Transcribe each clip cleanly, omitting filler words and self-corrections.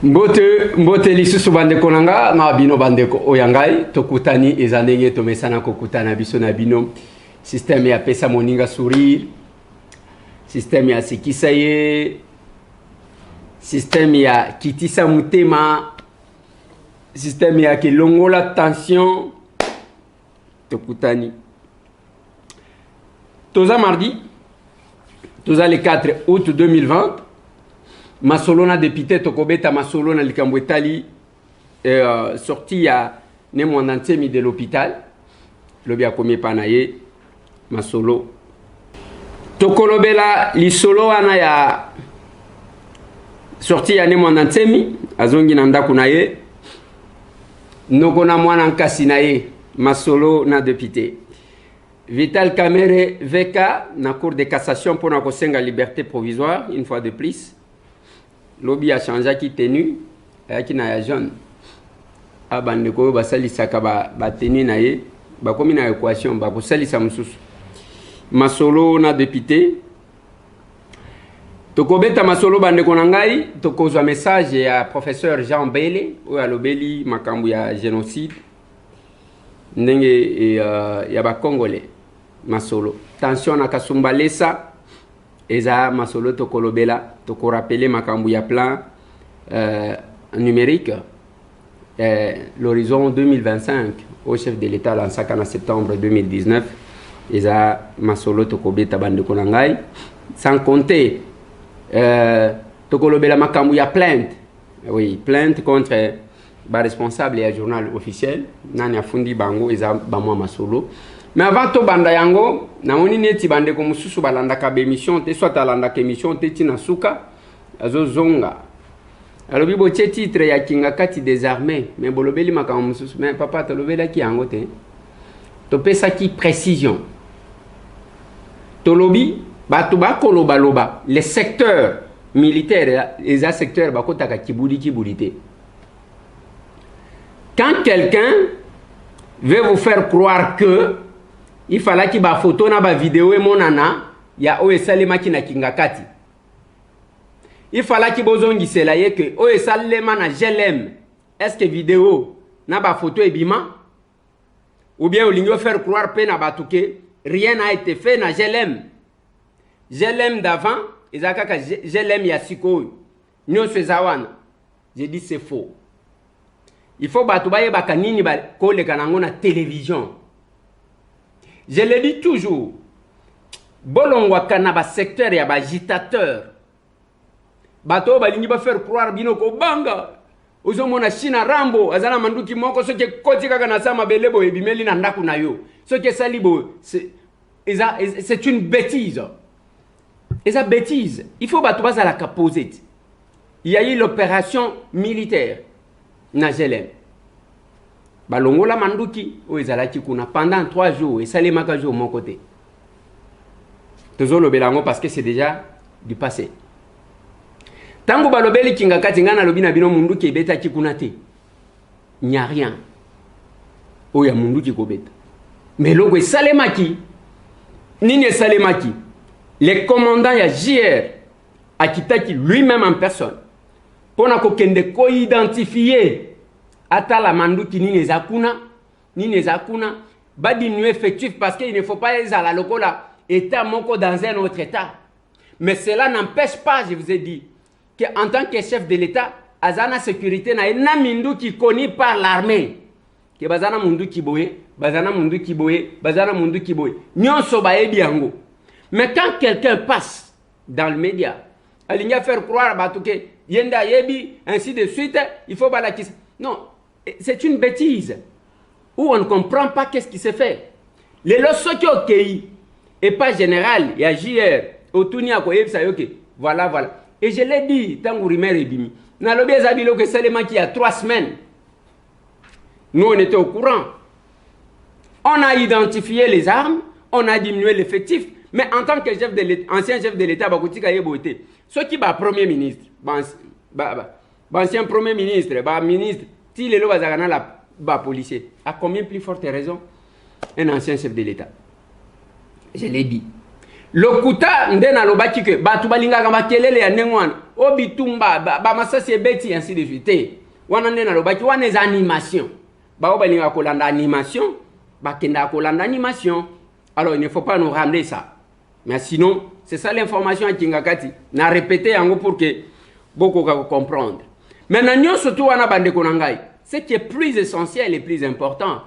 Mbote lisusu bandeko nanga na bino bandeko oyangai tokutani ezandenge tomesana kokutana biso na bino système ya pesa moninga sourire système ya sikisa ye système ya kitisa mutema système ya kilongola tension tokutani toza mardi toza le 4 août 2020 masolo na député tokobeta masolo na likambo etali sorti ya ne mwana ntemi de l'hôpital lobi akomi pana ye masolo tokolobela lisolo wana ya sorti ya ne mwana ntemi azongi na ndako na ye noko na mwana nkasi na ye masolo na député Vital Kamerhe VK na cour de cassation pour na kosenga liberté provisoire une fois de plus lobby a changé qui tenu qui na ya jaune abande ko basalisaka ba tenu na ye ba komi na équation ba ko salisa mususu masolo na député tokobeta masolo bande ko ngai tokozwa message ya professeur Jean Bele o alobeli makambo ya génocide ndenge ya ba congolais masolo tension na kasumbalesa eza masolo tokolobela tokorapele makambu ya plan numérique l'horizon 2025 au chef de l'État lancaka en septembre 2019 eza masolo tokobeta bandeko na ngai sans compter tokolobela makambu ya plainte oui plainte contre ba responsable ya journal officiel nani afundi bango eza ba mwa masolo. Mais avant to banda yango na moni neti bande ko mususu balanda ka émission te soit alanda ka émission te tina suka azo zonga alobi bo titre ya kinga kati des armées mais bolobeli makam mususu mais papa to lobela ki yango te to pesa ki précision to lobi batu ba koloba loba les secteurs militaires les secteurs ba kotaka kibuli te. Quand quelqu'un veut vous faire croire que il fallait qu'il y ait des photos na ba vidéo et monana ya oesalema ki na kingakati il fallait qu'il bozongi selaye que oesalema na GLM est-ce que vidéo na ba photo ebima ou bien olingo faire croire pe na batuke rien n'a été fait na GLM d'avant ezakaka GLM ya sikoyo nyo sezawana j'ai dit c'est faux. Il faut batu baye bakanini ba koleka nango na télévision. Je le dis toujours, bolongwa kana ba secteur ya ba agitateur. Bato balingi ba faire croire bino ko banga. Ozo mona China Rambo azana manduki moko soke koti kaka na sama belebo ebimeli na ndaku na yo. Soke salibo c'est une bêtise. Et ça bêtise. Il faut bato baza la capozette. Il y a eu l'opération militaire na GLM. Balongola manduki o ezalaki kuna pendant 3 jours et salemaka jour mon côté. Tozolo belango parce que c'est déjà du passé. Tango balobeli kinga kati ngana lobina bino munduki ebeta kikuna te. Il n'y a rien. O ya munduki kobeta. Mais logo esalemaki nini esalemaki le commandant ya JR akitaki lui-même en personne pona ko kende ko identifier ata la manduki nini ezakuna ba diminuer effectif parce qu'il ne faut pas être à la lokola état moko dans un autre état. Mais cela n'empêche pas, je vous ai dit, que en tant que chef de l'État azana sécurité na minduki koni par l'armée que bazana munduki boye nyonso ba ebi yango. Mais quand quelqu'un passe dans le média alinga faire croire batuke yenda yebi ainsi de suite il faut balakisa. Non, c'est une bêtise où on ne comprend pas qu'est-ce qui se fait. Les leçons qui ont et pas général, il y a JR, Otunia voilà. Et je l'ai dit, tant que Rimer et Bimi, dans le Bézabilo que Salema qui a 3 semaines, nous on était au courant. On a identifié les armes, on a diminué l'effectif, mais en tant que ancien chef de l'État, ce qui va premier ministre, ancien premier ministre, ministre, si les lois la policier, à combien plus forte raison un ancien chef de l'État? Je l'ai dit. lokuta ndena lobaki que batu balingaka makelele ya nengwana obitumba ba masasi ebeti ainsi de suite wana ndena lobaki wana eza animation ba balinga kolanda animation bakenda kolanda animation. Alors il ne faut pas nous ramener ça, mais sinon c'est ça l'information à Kingakati na répéter yango pour que beaucoup comprendre. Maintenant surtout wana bande konangai, ce qui est plus essentiel et plus important,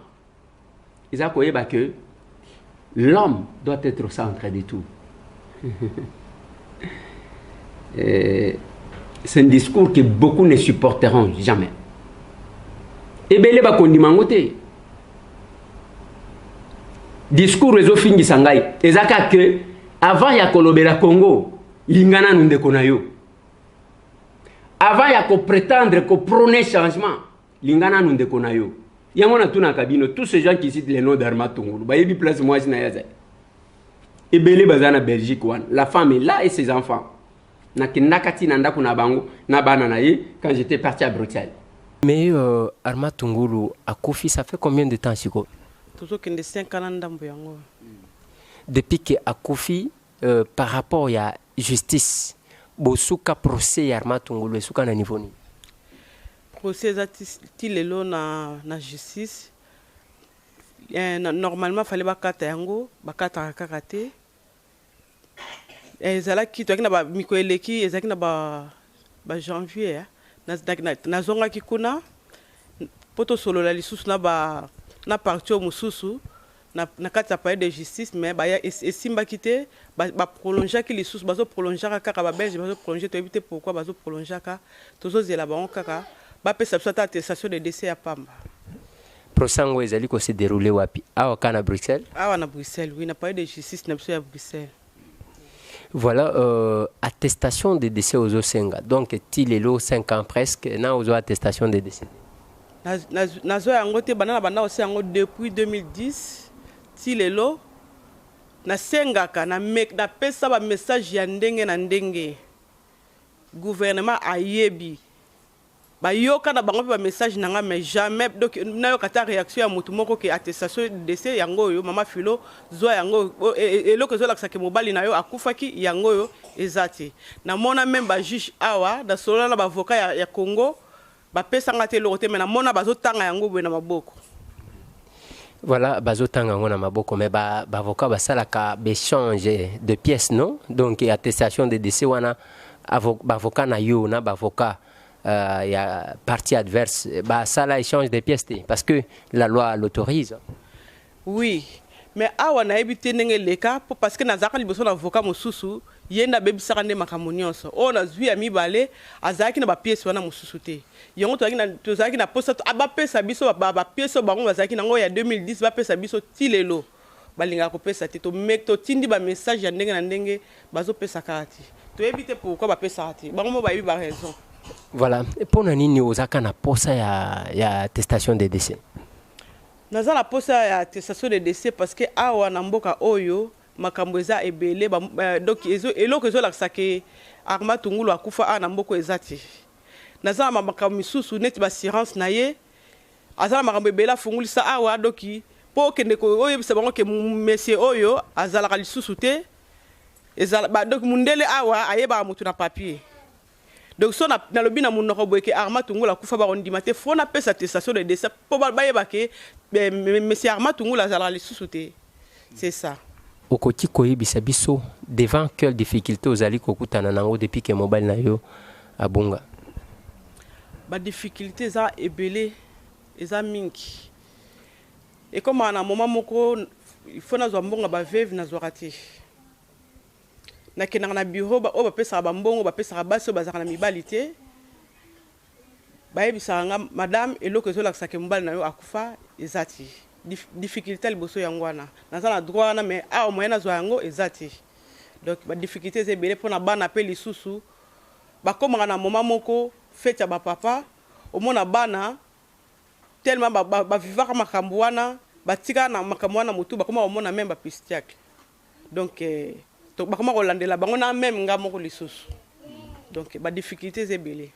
ils ont que l'homme doit être au centre de tout. C'est un discours que beaucoup ne supporteront jamais. Et bien, les bakondimangote. Discours réseau fingi sangai. Ezaka que avant ya kolobela Congo, lingana nunde konayo. Avant ya ko prétendre ko prôner changement, lingana nunde konayo. Yamona tuna kabino, tous ces gens qui citent les noms d'Arma Tungulu, ba yebi place moi na yaza. Et belé bazana Belgique wan, la femme est là et ses enfants. Na kinakati nanda kuna bango na bana na ye quand j'étais parti à Bruxelles. Mais Arma Tungulu a Kofi, ça fait combien de temps Siko? Toujours qu'il y 5 ans d'ambo yango. Depuis que a Kofi par rapport à justice, bosuka procès Arma Tungulu suka na niveau ni. Procès tilelo na justice. Normalement fallait bakata yango, bakata kakate. Ezala ki to akina ba mikoeleki ezakina ba janvier na zonga kikuna poto solo la lisusu na ba na parti mususu na kati ya palais de justice mais ba esimba kité ba prolonger ki lisusu bazo prolonger kaka ba belge bazo prolonger to éviter pourquoi bazo prolonger ka tozo zela ba kaka ba pesa soit attestation de décès à Pamba. Prosango ezali ko se dérouler wapi? Awa kana Bruxelles? Awa na Bruxelles, oui, na palais de justice na biso ya Bruxelles. Voilà, attestation de décès aux Osenga. Donc, Tilelo, 5 ans presque, na aux attestation de décès. Nazo yango te banana bana aussi yango depuis 2010. Tilelo na sengaka na pesa ba message ya ndenge na ndenge. Gouvernement ayebi. Ba yoka na bango ba message nanga mais jamais donc na yoka ta réaction ya mutu moko ke attestation de décès yango yo mama filo zo yango eloko zo lakisa ke mobali na yo akufaki yango yo ezati na mona même ba juge awa da solo na ba avocat ya Congo ba pesa ngate lokote mais na mona bazo tanga yango bwe na maboko. Voilà, bazo tanga ngona maboko mais ba avocat ba salaka échange de pièces non, donc attestation de décès wana avocat na yo na ba avocat il y a partie adverse, bah ça là échange des pièces parce que la loi l'autorise. Oui, mais awa na ebité ndenge leka parce que nazaka liboso na avocat mususu yenda bebi sakande makamonionso o na zwi ami balé azaki na ba pièce wana mususu te yongo to zaki na posa aba pesa biso ba pièce bango bazaki nango ya 2010 ba pesa biso tilelo balinga ko pesa te to mekto tindi ba message ya ndenge na ndenge bazo pesa kati to ebité pourquoi ba pesa te bango mo ba yebi ba raison. Voilà, et pour nini ozaka na posa ya attestation de décès. Naza na posa ya attestation de décès parce que awa na mboka oyo makambo eza ebele donc eloko ezo lakisa ke Arma Tungulu akufa na mboko ezati. Naza na makambo misusu neti ba assurance na ye azala makambo ebele afungulisa awa doki po kende ko oyo bisa bango ke monsieur oyo azala ka lisusu te ezala donc mundele awa ayeba mutu na papier. Donc so na lobi na munoko boyeke Arma Tungulu akufa ba ondima te fo na pesa attestation de décès po ba yeba ke monsieur Arma Tungulu azala lisusu te. C'est ça. Okoti koyebisa biso devant quelle difficulté ozali kokutana nango depuis que mobile na yo abunga. Ba difficulté za ebele eza mingi. Et comme na moment moko il faut na zo mbonga ba veuve na zo raté. Na kenanga na bureau ba o ba pesa ba mbongo ba pesa baso bazaka na mibalité ba yebisa nga madame eloko zo lakisa ke mobali na yo akufa ezati difficulté liboso yango wana naza na droit na mais a au moyen na zo yango ezati donc ba difficulté ze belé pona bana pe lisusu ba komanga na moment moko fête ya ba papa au mona bana tellement ba vivaka makambo wana batika na makambo wana mutu ba koma au mona même ba pistiak donc to bakoma kolandela bango na même nga moko lisusu donc ba difficultés ebele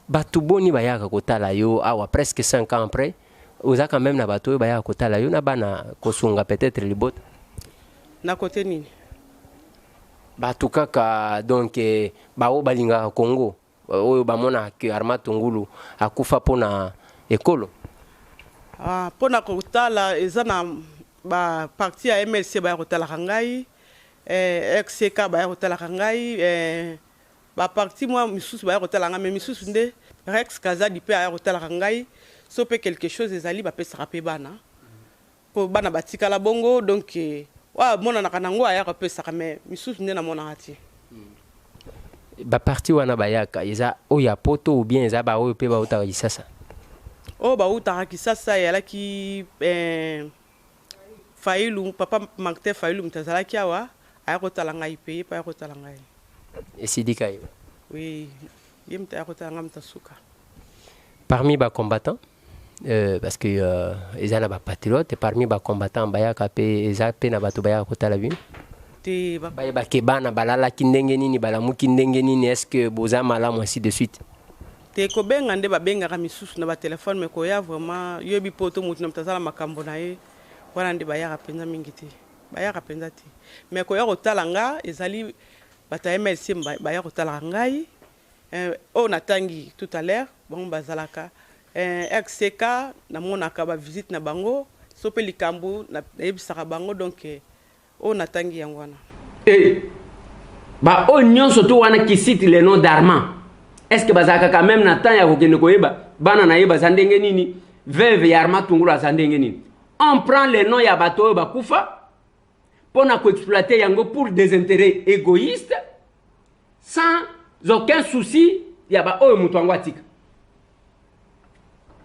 batu boni bayaka kotala yo awa presque 5 ans après oza quand même na batu bayaka kotala yo na bana kosunga peut-être libota na côté nini bato kaka donc bao balinga Congo oyo bamona ke Armand Tungulu akufa pona ekolo. Pona kotala eza na ba parti ya MLC ba kotala ngai XCK ba kotala ngai ba parti moi misusu ba kotala ngai mais misusu nde Rex Kazadi pe ya kotala ngai so pe quelque chose ezali ba pesa pe bana po bana batika la bongo donc wa mona na kanango aya pesa mais misusu nde na mona ati ba parti wana bayaka eza oya poto ou bien eza ba oyo pe ba utaka kisasa ba utaka kisasa ya laki Failu papa Martin Failu mtazala kiawa aya kotala ngai pe pa kotala ngai esidika yo oui yemta kotala ngam tasuka parmi ba combattants parce que ils ont ba patriote parmi ba combattants bayaka pe eza pe na bato bayaka kotala bino te ba kebana balala kindenge nini bala mukindenge nini est-ce que boza malamu ainsi de suite te ko benga nde ba benga ka misusu na ba téléphone mais ko ya vraiment yobi poto mutu na mtazala makambo na ye wana nde bayaka penza mingi te bayaka penza te mais ko ya kotala nga ezali bata MLC bayaka kotala ngai on natangi tout à l'heure bon bazalaka XCK na monaka ba visite na bango sope likambu na yebisaka bango donc on natangi yangwana ba onyon surtout wana qui cite les noms d'Armand est-ce que bazaka quand même na temps ya kokende koyeba bana na yeba sandenge nini veuve ya Armand Tungulu sandenge nini on prend les noms ya bato ba kufa pour na ko exploiter yango pour des intérêts égoïstes sans aucun souci ya ba oyo mutu wangu atika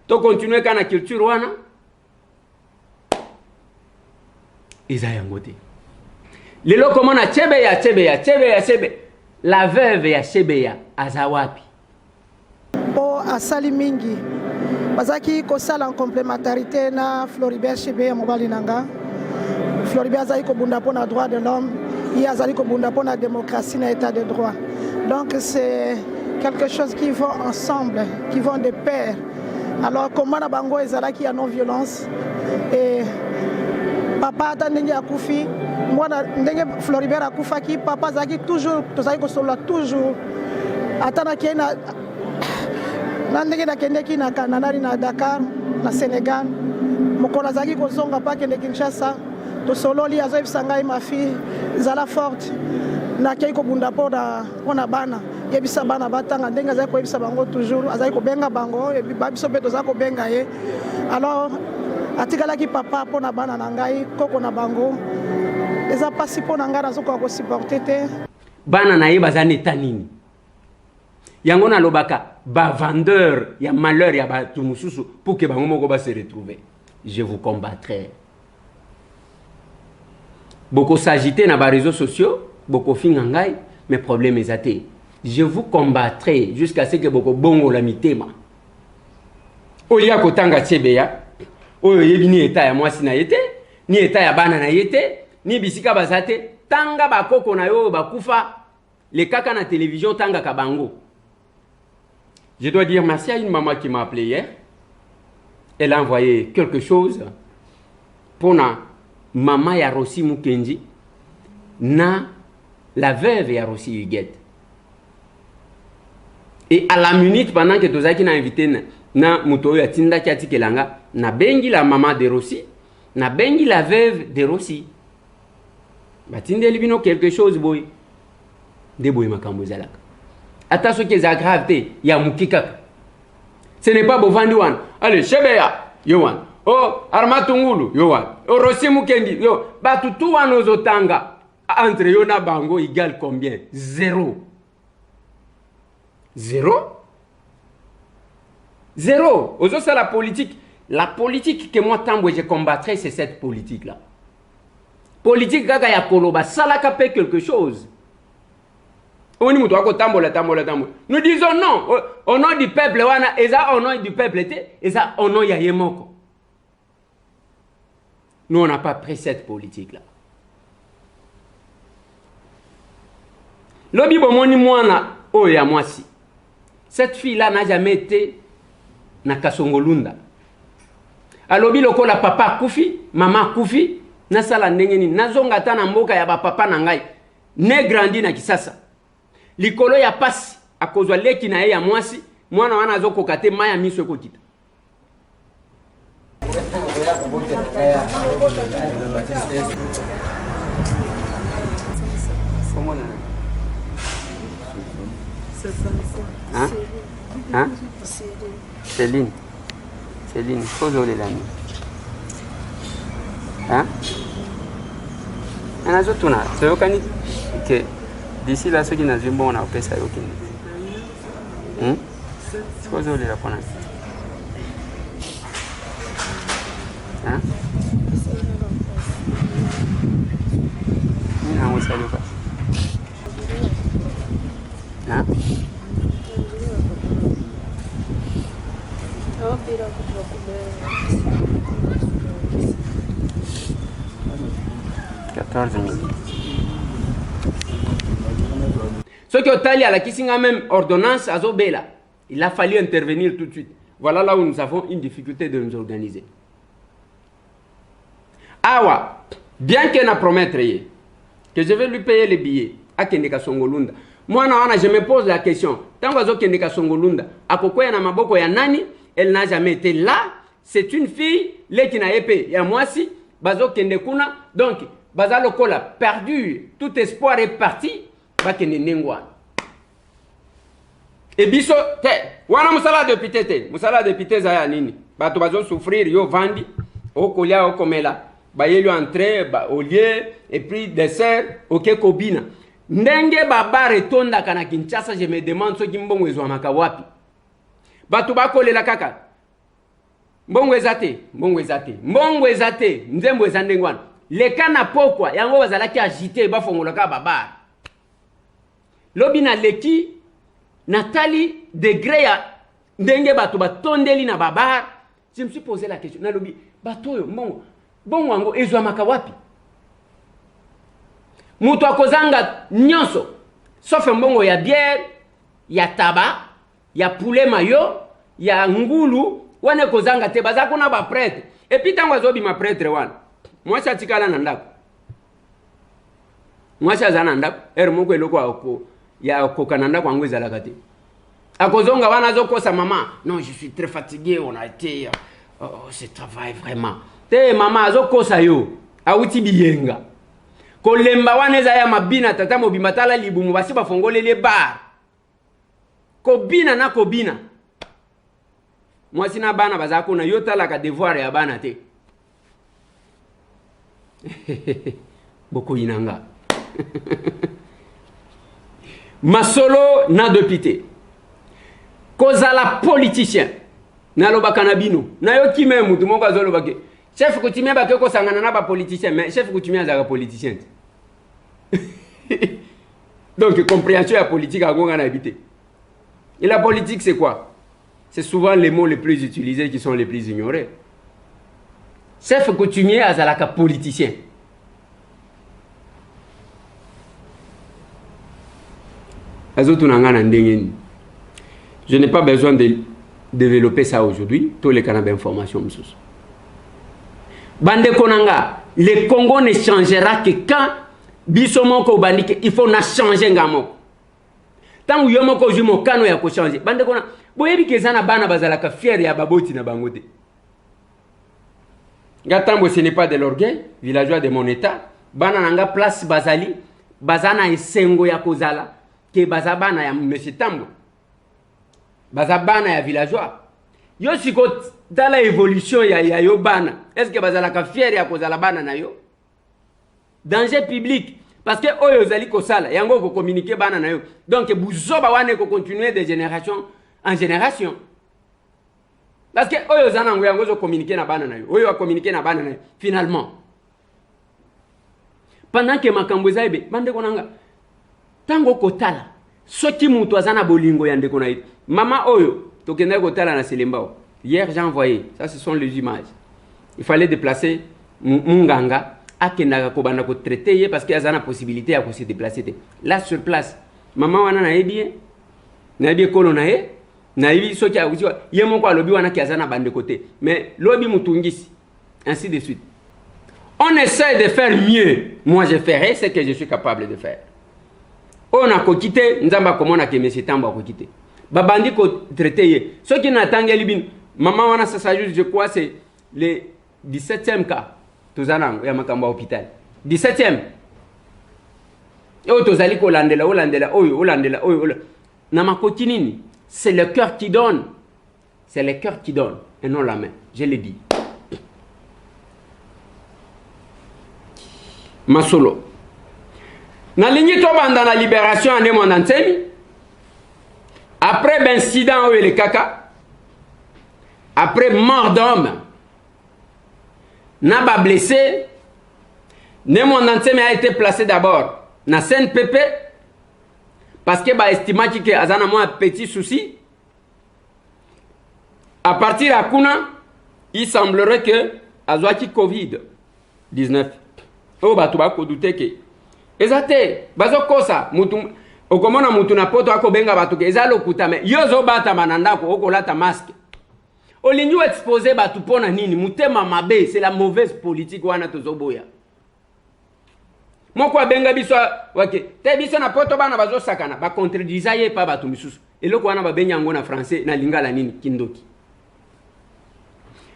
to continuer kana culture wana iza yango te lelo komona chebe la veuve ya Chebeya azawapi asali mingi bazaki kosala en complémentarité na Floribert Chebeya mobali nanga Floribert azali kobunda pona droit de l'homme il azali kobunda pona démocratie na état de droit donc c'est quelque chose qui vont ensemble qui vont de pair. Alors comment na bango ezalaki ya non violence et papa ata ndenge akufi mwana ndenge Floribert akufaki papa azaki toujours tozali kosola toujours ata na kena na ndenge na kendeki na Kananari na Dakar na Sénégal mokolo azaki kozonga pa kende Kinshasa tosololi azoyebisa ngai ma fille zala forte na kei kobunda pona bana yebisa bana batanga ndenge azali koyebisa bango toujours azali kobenga bango ebi babiso mpe tozali kobenga ye alors atikalaki papa pona bana na ngai koko na bango eza pasi pona ngai nazokoka kosupporte te bana na ye baza neta nini yango nalobaka bavendeur ya malheur ya bato mosusu pour que bango moko base retrouver je vous combattrai beaucoup s'agiter na ba réseaux sociaux beaucoup finga ngai mais problème ezate je vous combattrai jusqu'à ce que beaucoup bongo la mitema olia kotanga Chebeya oyo yebi ni eta ya mwasi na yete ni eta ya bana na yete ni bisika bazate tanga bakoko na yo bakufa les kaka na télévision tanga kabango. Je dois dire merci à une maman qui m'a appelé hier. Elle a envoyé quelque chose pour na maman ya Rossi Mukenji na la veuve ya Rossi Huguette. Et à la minute pendant que tozaki na invité na muto ya tinda kiati kelanga na bengi la maman de Rossi na bengi la veuve de Rossi. Batinde libino quelque chose boy. De boy makambo zalaka. Attention que ça gravité ya mukika. Ce n'est pas bovandi wan. Allez Chebeya yowan. Oh Armand Tungulu yowan. Oh Rossi Mukendi yo batu tu wanozo tanga entre yo na bango égale combien? Zéro. Zéro. Aujourd'hui, c'est la politique. La politique que moi, tant que je combattrai, c'est cette politique-là. Politique, gaga ya koloba, salaka paie quelque chose. Nous disons non. Au nom du peuple, et ça, au nom du peuple, et ça, au nom ya yemoko. Nous, on n'a pas pris cette politique-là. Lobi bomoni mwana, oh ya mwasi. Cette fille-là n'a jamais été na Kasongolunda. Alobi loko la papa kufi, maman kufi, na sala ndenge ni nazonga ta na mboka ya ba papa na ngai. ne grandi na Kisasa likolo ya pasi akozwa leki na ye ya mwasi mwana wana azokoka te maya miso ekokita. Hein? Céline. Céline, faut les l'année. Hein? On a tout tourné. C'est au canit que d'ici là, ceux qui n'ont pas bon, on a fait ça au canit. Faut les la prendre. Hein? Non, on s'allume pas. Hein? Ce qui est allé à la Kissinga même ordonnance à Zobela, il a fallu intervenir tout de suite. Voilà là où nous avons une difficulté de nous organiser. Awa, bien qu'il n'a promettre que je vais lui payer les billets à Kendeka Songolunda. Moi, je me pose la question. Tant que Kendeka Songolunda, à quoi na maboko ya nani, elle n'a jamais été là. C'est une fille, qui n'a épée. Et moi aussi, Bazo Kendekuna, donc, Bazalo Kola, perdu, tout espoir est parti, Bakene Nengwa. Et biso, wana musala de pitete, musala de pitete zaya nini. Bato bazo souffrir, yo vandi, o kolia, o komela. Baye lui entrer, au lieu, et puis dessert, ok kobina. Ndenge baba retonda kana Kinshasa, je me demande ce qui mbongo ezwa makawapi. Bato bakolela kaka. Mbongo ezate, mbongo ezate. Mbongo ezate, nzembo ezandengwana. Leka na pokwa, yango bazalaki agité, bafongolaka baba. Lobi na leki, Nathalie degré ya ndenge bato batondeli na baba. Je me suis posé la question. Na lobi, bato yo, mbongo. Bongo wango ezwa makawapi. Mutu akozanga nyonso. Sauf mbongo ya bière, ya taba, ya poulet mayo, ya ngulu, wane kozanga te bazako na ba prêtre. Et puis tango azobi ma prêtre wana. Moi cha tikala na ndako. Moi cha zana ndako, moko eloko ako ya kokananda kwa ngweza la kate. Akozonga wana zokosa maman. Non, je suis très fatigué, on a été ce travail vraiment. Te mama azokosa yo, awuti biyenga. Kolemba waneza ya mabina tata mobimatala libumu basi bafongolele bar. Kobina na kobina. Mwasi na bana bazako na yotala ka devoir ya bana te. Boko inanga. Masolo na dopité. Kozala politicien. Na lobaka na bino. Na yo ki même mutu moko azolobake. Chef coutumier ba ko sangana na ba politicien, mais chef coutumier azaka politicien. Donc compréhension à politique à gonga na habité. Et la politique c'est quoi? C'est souvent les mots les plus utilisés qui sont les plus ignorés. Chef coutumier azalaka politicien. Je n'ai pas besoin de développer ça aujourd'hui. Tous les canaux d'information. Bande Konanga, le Congo ne changera que quand Bisomoko bandike, il faut na changer ngamo. Tant que yomoko jumo kano ya ko changer. Bande Konanga, boyebi kezana bana bazalaka fier ya baboti na bangote. Gatambo ce n'est pas de l'orgueil, villageois de mon état. Bana nanga place bazali, bazana esengo ya kozala. Que bazabana ya monsieur Tambo bazabana ya villageois yo siko dans l'évolution ya yo bana est-ce que bazalaka fier ya kozala bana na yo danger public parce que oyo zali ko sala yango ko communiquer bana na yo donc buzoba wane ko continuer de génération en génération parce que oyo zanango yango zo communiquer na bana na yo oyo a communiquer na bana na yo finalement pendant que makambo zaibe bande konanga tango kotala soki mutu azana bolingo ya ndeko na ye mama oyo tokenda kotala na Selembao hier j'ai envoyé ça ce sont les images il fallait déplacer munganga akenda ko banda ko traiter ye parce qu'il y a une possibilité à se déplacer là sur place mama wana na yebi kolo na ye na yebi soki a uziwa ye moko alobi wana ki azana bande côté mais lobi mutungisi ainsi de suite on essaie de faire mieux moi je ferai ce que je suis capable de faire. on a kokité nzamba komona ke monsieur Tambo a kokité babandi ko traité ye ce qui n'attangeli bin maman wana ça juste je crois c'est le 17e cas tozanango ya makamba hôpital 17e et tozali ko landela oyo na makoti nini c'est le cœur qui donne, c'est le cœur qui donne et non la main, je l'ai dit. Masolo na ligne to banda na libération ane mon antemi après l'incident où le caca après mort d'homme n'a pas blessé ne mon antemi a été placé d'abord na CNPP parce que ba estimati que azana mo un petit souci à partir à kuna il semblerait que azwaki Covid-19 o batu ba ko douter que ezate bazo kosa mutu okomona mutu na poto ako benga batu ke ezalo kutame yozo bata mananda ko okolata masque olinyu exposer batu pona nini mutema mabe c'est la mauvaise politique wana tozoboya moko abenga biso wake te biso na poto bana bazo sakana ba contredisa ye pa batu misusu eloko wana ba benya ngo na français na lingala nini kindoki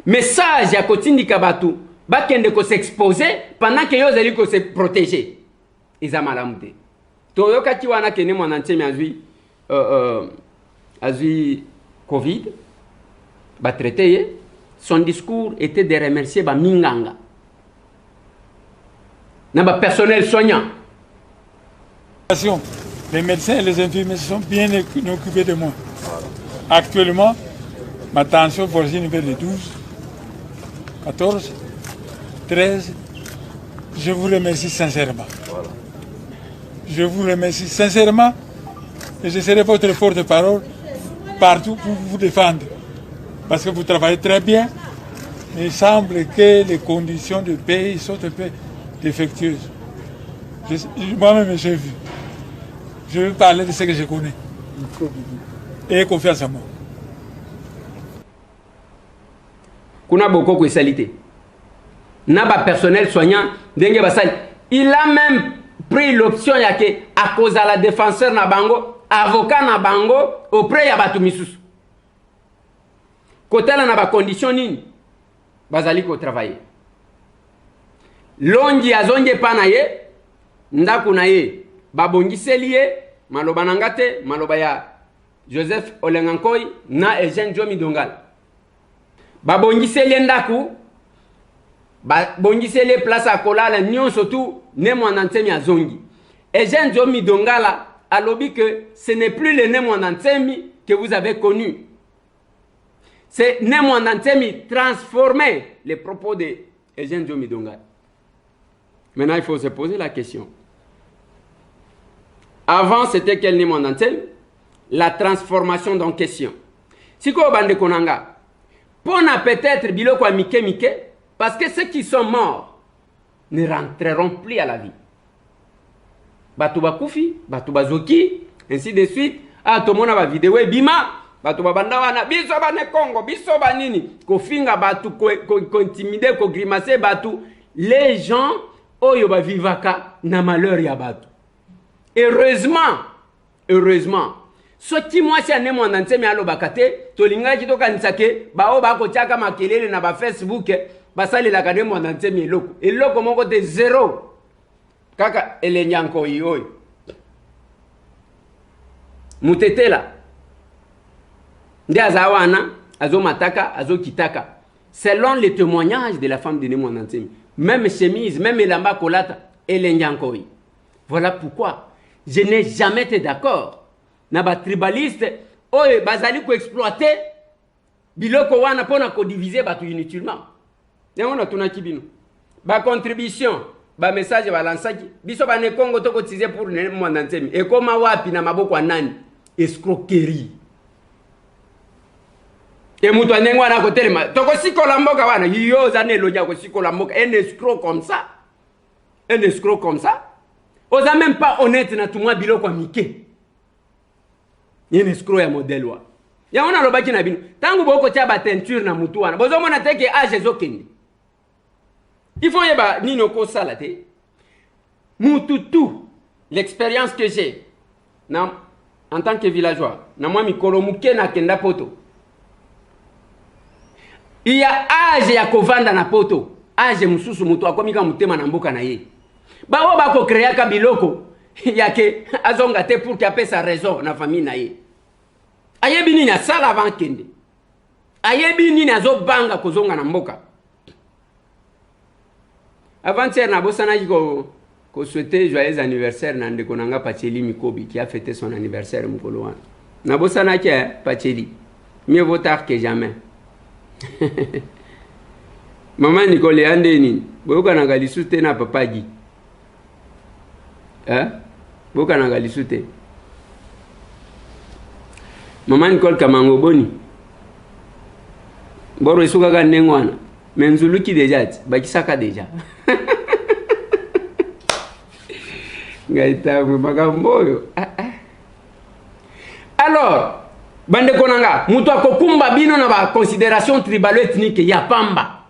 message ya kotindika batu bakende ko s'exposer pendant que yozo liko se protéger Isa malamute. Toyoka ki wana kene mon antemi azui Covid. Ba traité son discours était de remercier ba minganga. Na ba personnel soignant. Les médecins et les infirmiers sont bien occupés de moi. Actuellement, ma tension voisine vers les 12, 14, 13. Je vous remercie sincèrement. Je vous remercie sincèrement et je serai votre porte-parole partout pour vous défendre. Parce que vous travaillez très bien. Il semble que les conditions de pays sont un peu défectueuses. Moi-même, j'ai vu. Je veux parler de ce que je connais. Et confiance en moi. Kuna beaucoup de salité. N'a personnel soignant, il a même pris l'option à cause de la défenseur na bango, avocat na bango auprès ya batu misusu. Kotala na ba condition nini bazali ko travailler. Longi azonge pana ye ndaku na ye babongiseli ye maloba nangate maloba ya Joseph Olengankoi na Eugène Jomi Dongal. Babongiseli ndaku bongisele place à kolala nyon surtout ne mon antemi azongi Eugène Jomi Dongala a lobby que ce n'est plus le ne mon antemi que vous avez connu, c'est ne mon antemi transformé les propos de Eugène Jomi Dongala. Maintenant il faut se poser la question, avant c'était quel ne mon antemi, la transformation dans question si ko bande konanga pona peut-être biloko mike parce que ceux qui sont morts ne rentreront plus à la vie. Batuba Koufi, Batuba Zoki, ainsi de suite. Ah, tout le monde a une vidéo, Bima, Batuba Bandawana, Bisoba ne Congo, Bisoba Nini, Kofinga Batu, ko intimider, ko grimacer, Batu. Les gens, Oyoba Vivaka, na malheur ya Batu. Heureusement, ce qui moi si ane mon antemi alo bakate, tolinga kito kanisake, bao bako chaka makelele na ba Facebook, basali la kane mon antemi eloko moko de zéro. Kaka elenyanko yoy. Mutetela. Ndi azawana, azo mataka, azo kitaka. Selon les témoignages de la femme de mon antemi, même chemise, même elamba kolata, elenyanko yoy. Voilà pourquoi je n'ai jamais été d'accord. Naba tribaliste, oye bazali ko exploiter biloko wana pona ko diviser batu inutilement. Yango na tuna kibino. Ba contribution, ba message ba lansaki. Biso ba ne Congo to kotiser pour ne mon antemi. E koma wapi na maboko nani? Escroquerie. Et mutu anengwa na kotelema. Toko sikola mboka wana. Yo zane loja ko sikola mboka. Un escroc comme ça. Un escroc comme ça. Oza même pas honnête na tumwa biloko mike. Un escroc ya modèle wa. Ya ona lobaki na bino. Tangu boko tia ba teinture na mutu wana. Bozo mona teke age ezokende. Il faut yeba nino ko salate. Mutu tout l'expérience que j'ai en tant que villageois, na moi mikolo muke na kenda poto. Il y a âge ya kovanda na poto. Âge mususu mutu akomika mutema na mboka na ye. Bawo bako créer ka biloko yake azonga te pour qu'il appelle sa raison na famille na ye. Ayebi nini asala avant kende. Ayebi nini azobanga kozonga na mboka. Avant-hier na bosana ko souhaiter joyeux anniversaire na ndeko nanga Pacheli Mikobi qui a fêté son anniversaire mukolo wana. Na bosana ke Pacheli. Mieux vaut tard que jamais. Maman Nicole andeni boka na galisute na papa gi. Boka na galisute. Maman Nicole kamango boni. Boro isuka ga nengwana. Menzuluki deja bakisaka deja. Ngaita magamboyo. Alors bande konanga, mutu akokumba bino na ba considération tribalo ethnique ya pamba.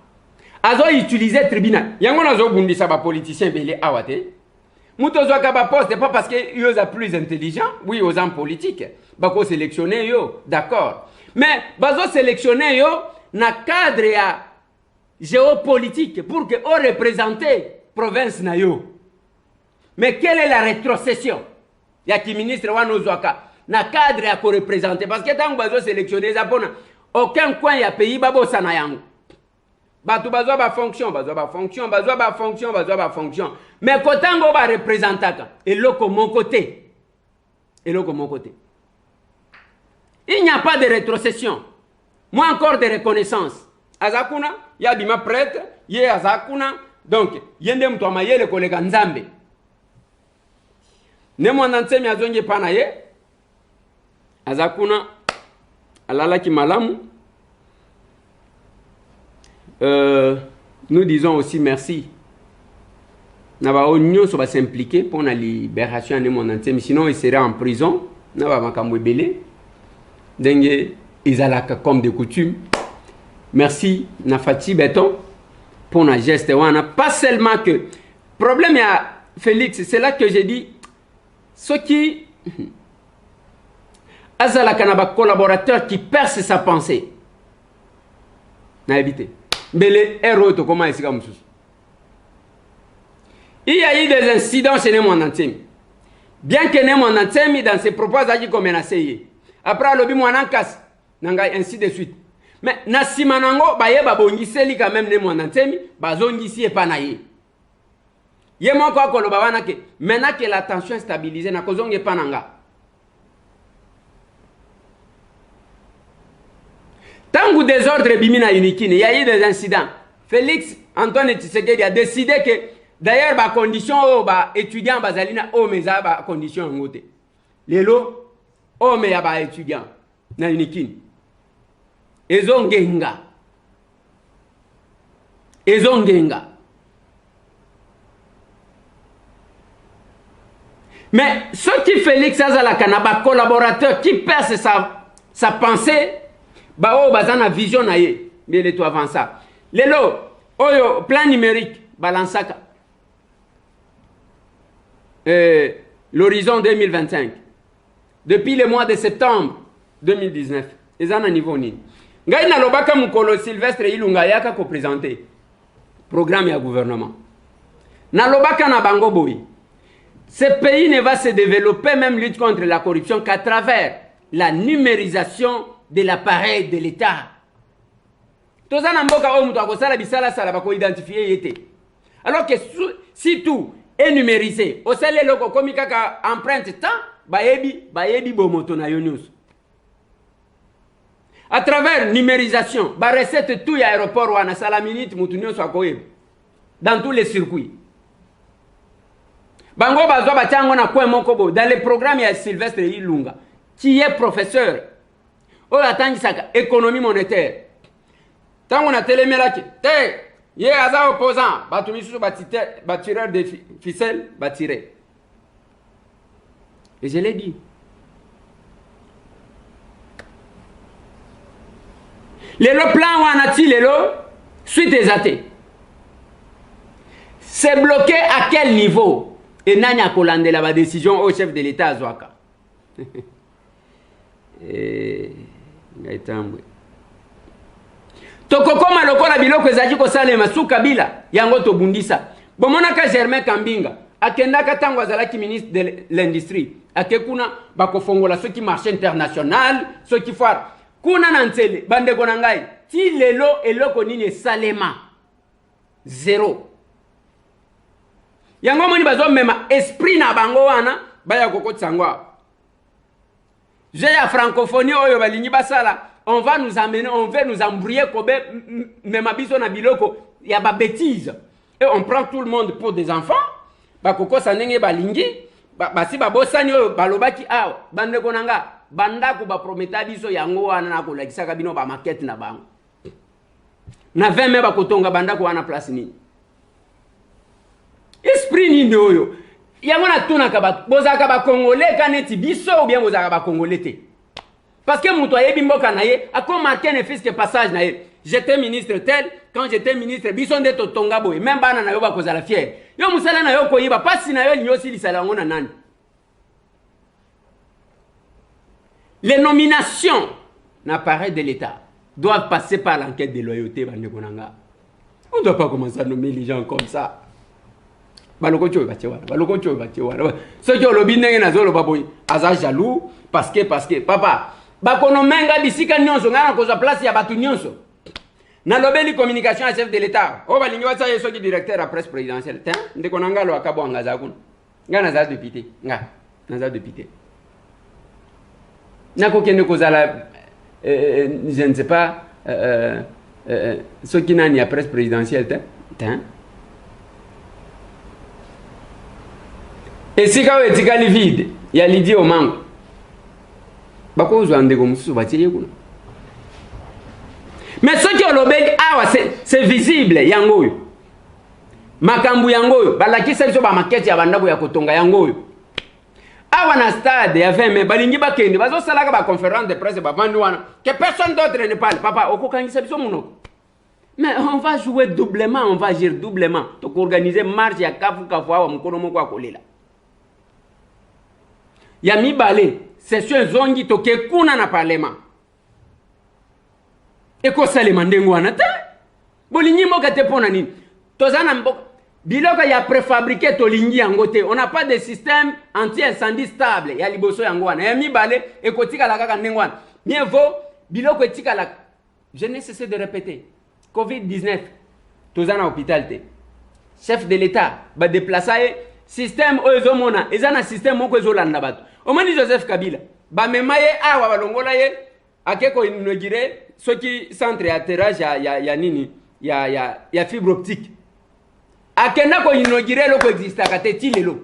Azo utiliser tribunal. Yango nazo bundisa ba politicien belé awate. Mutu zo ka ba poste pas parce que yo za plus intelligent, oui aux hommes politiques. Ba ko sélectionner yo, d'accord. Mais bazo sélectionner yo na cadre ya géopolitique pour que on représenter province na yo. Mais quelle est la rétrocession? Ya ki ministre wano zoaka na cadre ya ko représenter parce que tant bazo sélectionner za pona aucun coin ya pays babo sana yango. Batu bazo ba fonction, bazo ba fonction, bazo ba fonction, bazo ba fonction. Mais kotango ba représentaka et loko mon côté. Et loko mon côté. Il n'y a pas de rétrocession. Moi encore de reconnaissance. Azakuna, ya bima prêtre, ye azakuna, donc yende mtu amayele kolega nzambe. Nemo nansemi azonge pana ye. Azakuna alala ki malamu. Nous disons aussi merci. Naba onyo so va s'impliquer pour la libération de mon ancien, sinon il serait en prison. Naba makambo belé. Dengue izalaka comme de coutume. Merci Nafati Béton pour la geste wana. Pas seulement que problème à Félix, c'est là que j'ai dit ce qui azalaka na ba collaborateur qui perce sa pensée. Na éviter. Bele héros to comment est-ce que il y a eu des incidents chez Nemo Nantemi. Bien que Nemo Nantemi dans ses propos a dit comme menacé. Après le Bimouanankas, nanga ainsi de suite. Mais Nasimanango, baye babongiseli quand même Nemo Nantemi, bazongisi et panaye. Yemo kwa kolobawana ke, maintenant que la tension est stabilisée, na kozonge pananga. Tant que désordre bimina unikine, il y a eu des incidents. Félix Antoine Tshisekedi a décidé que d'ailleurs ba condition o ba étudiant bazalina o meza ba condition ngote. Lelo o me ya ba étudiant na unikine. Ezongenga. Mais ce qui Félix Azalaka na ba collaborateur qui perce sa pensée ba o bazana vision na ye mais le to avant ça lelo oyo plan numérique balansaka l'horizon 2025 depuis le mois de septembre 2019 ezana niveau nini ngai na lobaka mukolo Sylvestre Ilunga yaka ko présenter programme ya gouvernement na lobaka na bango boy ce pays ne va se développer même lutte contre la corruption qu'à travers la numérisation de l'appareil de l'État. Tozana mboka o mutu akosala bisala sala bako identifier yete. Alors que si tout est numérisé, au sel loko komi kaka empreinte temps, bayebi bomoto na yonus. À travers numérisation, ba recette tout ya aéroport wana sala minute mutu nyonso akoyeba. Dans tous les circuits. Bango bazwa bachango na kwe mokobo dans le programme ya Sylvestre Ilunga qui est professeur o atangisaka économie monétaire. Tant on a télémélaké, ye aza opposant, batumisu batireur de ficelle, batiré. Et je l'ai dit. Le plan wanati lelo suite des athées. C'est bloqué à quel niveau? Et nanya kolande la décision au chef de l'État Azwaka. ngaitambwe tokokoma lokola biloko ezali kosalema su Kabila yango tobundisa bomonaka Germain Kambinga akendaka tango azalaki ministre de l'industrie akekuna bakofongola soki marché international soki foire kuna na ntsele bandeko na ngai ti lelo eloko nini esalema zero yango moni bazo mema esprit na bango wana baya kokotisa ngo j'ai ya francophonie oyo balingi basala on va nous amener on veut nous embrouiller kobe mema biso na biloko ya ba bêtise et on prend tout le monde pour des enfants bakoko sanenge balingi basi babosani oyo balobaki awa bandeko nanga bandako ba prometa biso yango wana na kolakisaka bino ba maquette na bango na 20 me bakotonga bandako wana place nini esprit nini oyo yango na tuna ka bozaka ba congolais kaneti biso ou bien bozaka ba congolais te parce que muto ayebi mboka na ye ako marquer ne fisque passage na ye j'étais ministre tel quand j'étais ministre biso nde totonga boye même bana na yo ba kozala fier yo musala na yo koyiba pasi na yo linyosi lisala ngo na nani. Les nominations n'appareil de l'État doivent passer par l'enquête de loyauté. On ne doit pas commencer à nommer les gens comme ça. Ceux qui ont le jaloux parce que papa, bakonomenga bisika nyonso ngana koza place ya batu nyonso. Na lobeli communication à chef de l'État. O balingi watsa yeso ki directeur à presse présidentielle. Tiens, ndeko nanga lo akabo ngaza kuna. Ngana za député. Naza député. Nako kende kozala je ne sais pas ce qui n'a ni à presse présidentielle tiens. Et si quand etikali vide ya lidi au mango bako zo ndeko mususu batiye kuna mais ce qui olobeli awa c'est visible yango yo makambu yango yo balakisa biso ba maquette ya bandako ya kotonga yango yo awa na stade ya 20 mai balingi bakende bazo salaka ba conférence de presse ba vandu wana que personne d'autre ne parle papa okokangisa biso munoko mais on va jouer doublement on va agir doublement to organiser marche ya kafu awa mukono moko akolela ya mibale session zongi to ke kuna na parlement eko salema ndengo wana ta bolingi moka te pona nini tozana mboka biloko ya préfabriqué to lingi yango te on n'a pas de système anti-incendie stable ya liboso yango wana ya mibale ekotika la kaka ndengo wana mieux vaut biloko etika la je ne cesse de répéter COVID-19 tozana hôpital te chef de l'état ba déplacer système ozomona ezana système moko ezolanda bato omani Joseph Kabila ba memaye awa balongola ye akeko inogire soki centre ya terrage ya nini ya fibre optique akenda ko inaugurer loko existaka te tilelo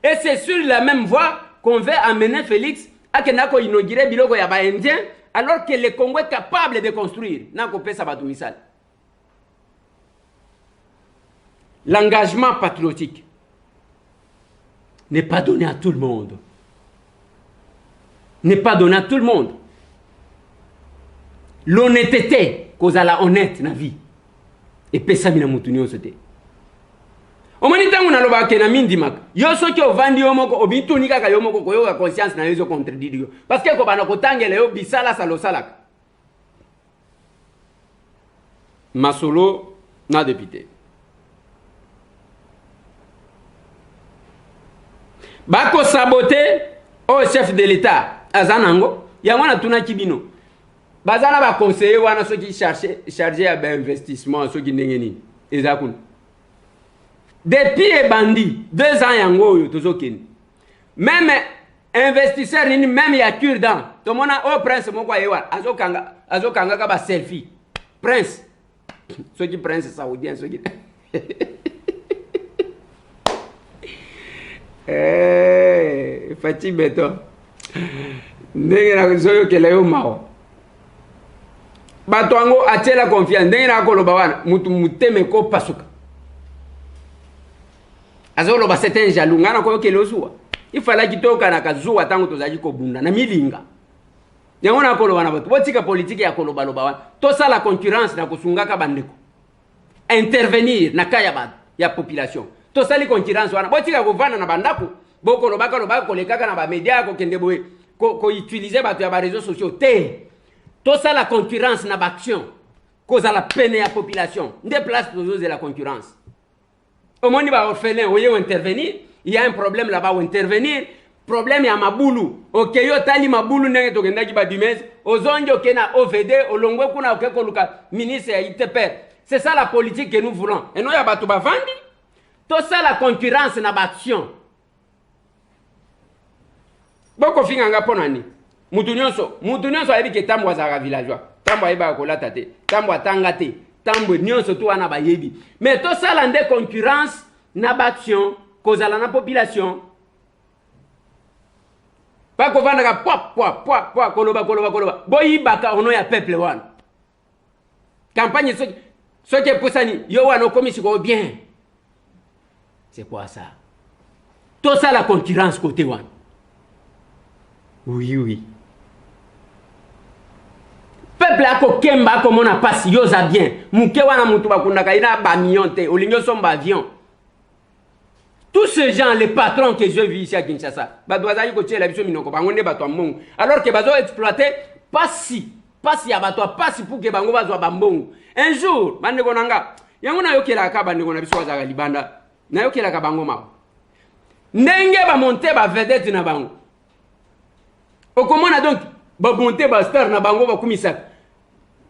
et c'est sur la même voie qu'on veut amener Félix akenda ko inaugurer biloko ya ba indien alors que le Congo est capable de construire nako pesa batu misal. L'engagement patriotique n'est pas donné à tout le monde. L'honnêteté, cause à la honnête na vie. Et pesa mina mutu nyonso te. Omani tangu na loba ke na mindi mak. Yo soki ovandi yo moko obituni kaka yo moko koyoka conscience na yo contredire yo. Parce que ko bana kotangela yo bisala salo salaka. Masolo na député. Bako saboter au chef de l'État azanango yango na tuna kibino bazana ba conseiller wana soki chargé à investissement soki ndengeni ezakuna depuis et bandi 2 ans yango yo tozokeni même investisseur ni même ya cure-dent tomona o prince moko ayewa azokanga ka ba selfie prince soki prince saoudien soki Fati beto ndenge na zoyo kele yo mao bato ango atela confiance ndenge na koloba wana mutu muteme ko pasuka azolo ba c'est un jaloux ngana ko kele ozuwa ifala kitoka na kazuwa tango tozaji ko bunda na milinga yango na koloba na bato botika politique ya koloba loba wana to sala concurrence na kusungaka bandeko intervenir na kaya ba ya population to sali concurrence wana botika ko vana na bandako boko loba ko lekaka na ba média ko kende boye ko utiliser ba ya ba réseaux sociaux té tout ça la concurrence na ba action cause à la peine ya population des places de la concurrence au moins ba orphelin oye intervenir il y a un problème là-bas où intervenir problème ya mabulu okeyo tali mabulu ndenge to kenda ki ba dumez ozonjo kena OVD olongwe kuna okeko luka ministre ya ITPR. C'est ça la politique que nous voulons. Et nous, il y a pas tout vandi. Tout ça, la concurrence na action. Boko finganga ponani. Mutunyoso ayebi ke tambo azara villageois. Tambo ayeba ko latate. Tambo atangate. Tambo nyonso to wana ba yebi. Mais tout ça la nde concurrence na action cause à la population. Pas ko vanda poa koloba. Boyi baka ono ya peuple wana. Campagne ce qui est pour ça, yo wana komi siko bien. C'est quoi ça? Tout ça la concurrence côté wana. Oui. Peuple ako kemba comme on a passé yo za bien. Muke wana mutu bakundaka ina ba million te, olingo somba avion. Tous ces gens, les patrons que je vis ici à Kinshasa, badoazali ko tchela biso minoko bangonde bato amongo. Alors que bazo exploiter pas si ya bato pas si pour que bango bazo bambongo. Un jour, bande konanga, yango na yokela ka bande kona biso azaka libanda. Na yokela ka bango ma. Ndenge ba monter ba vedette na bango. Okomona donc ba monter ba star na bango ba kumisa.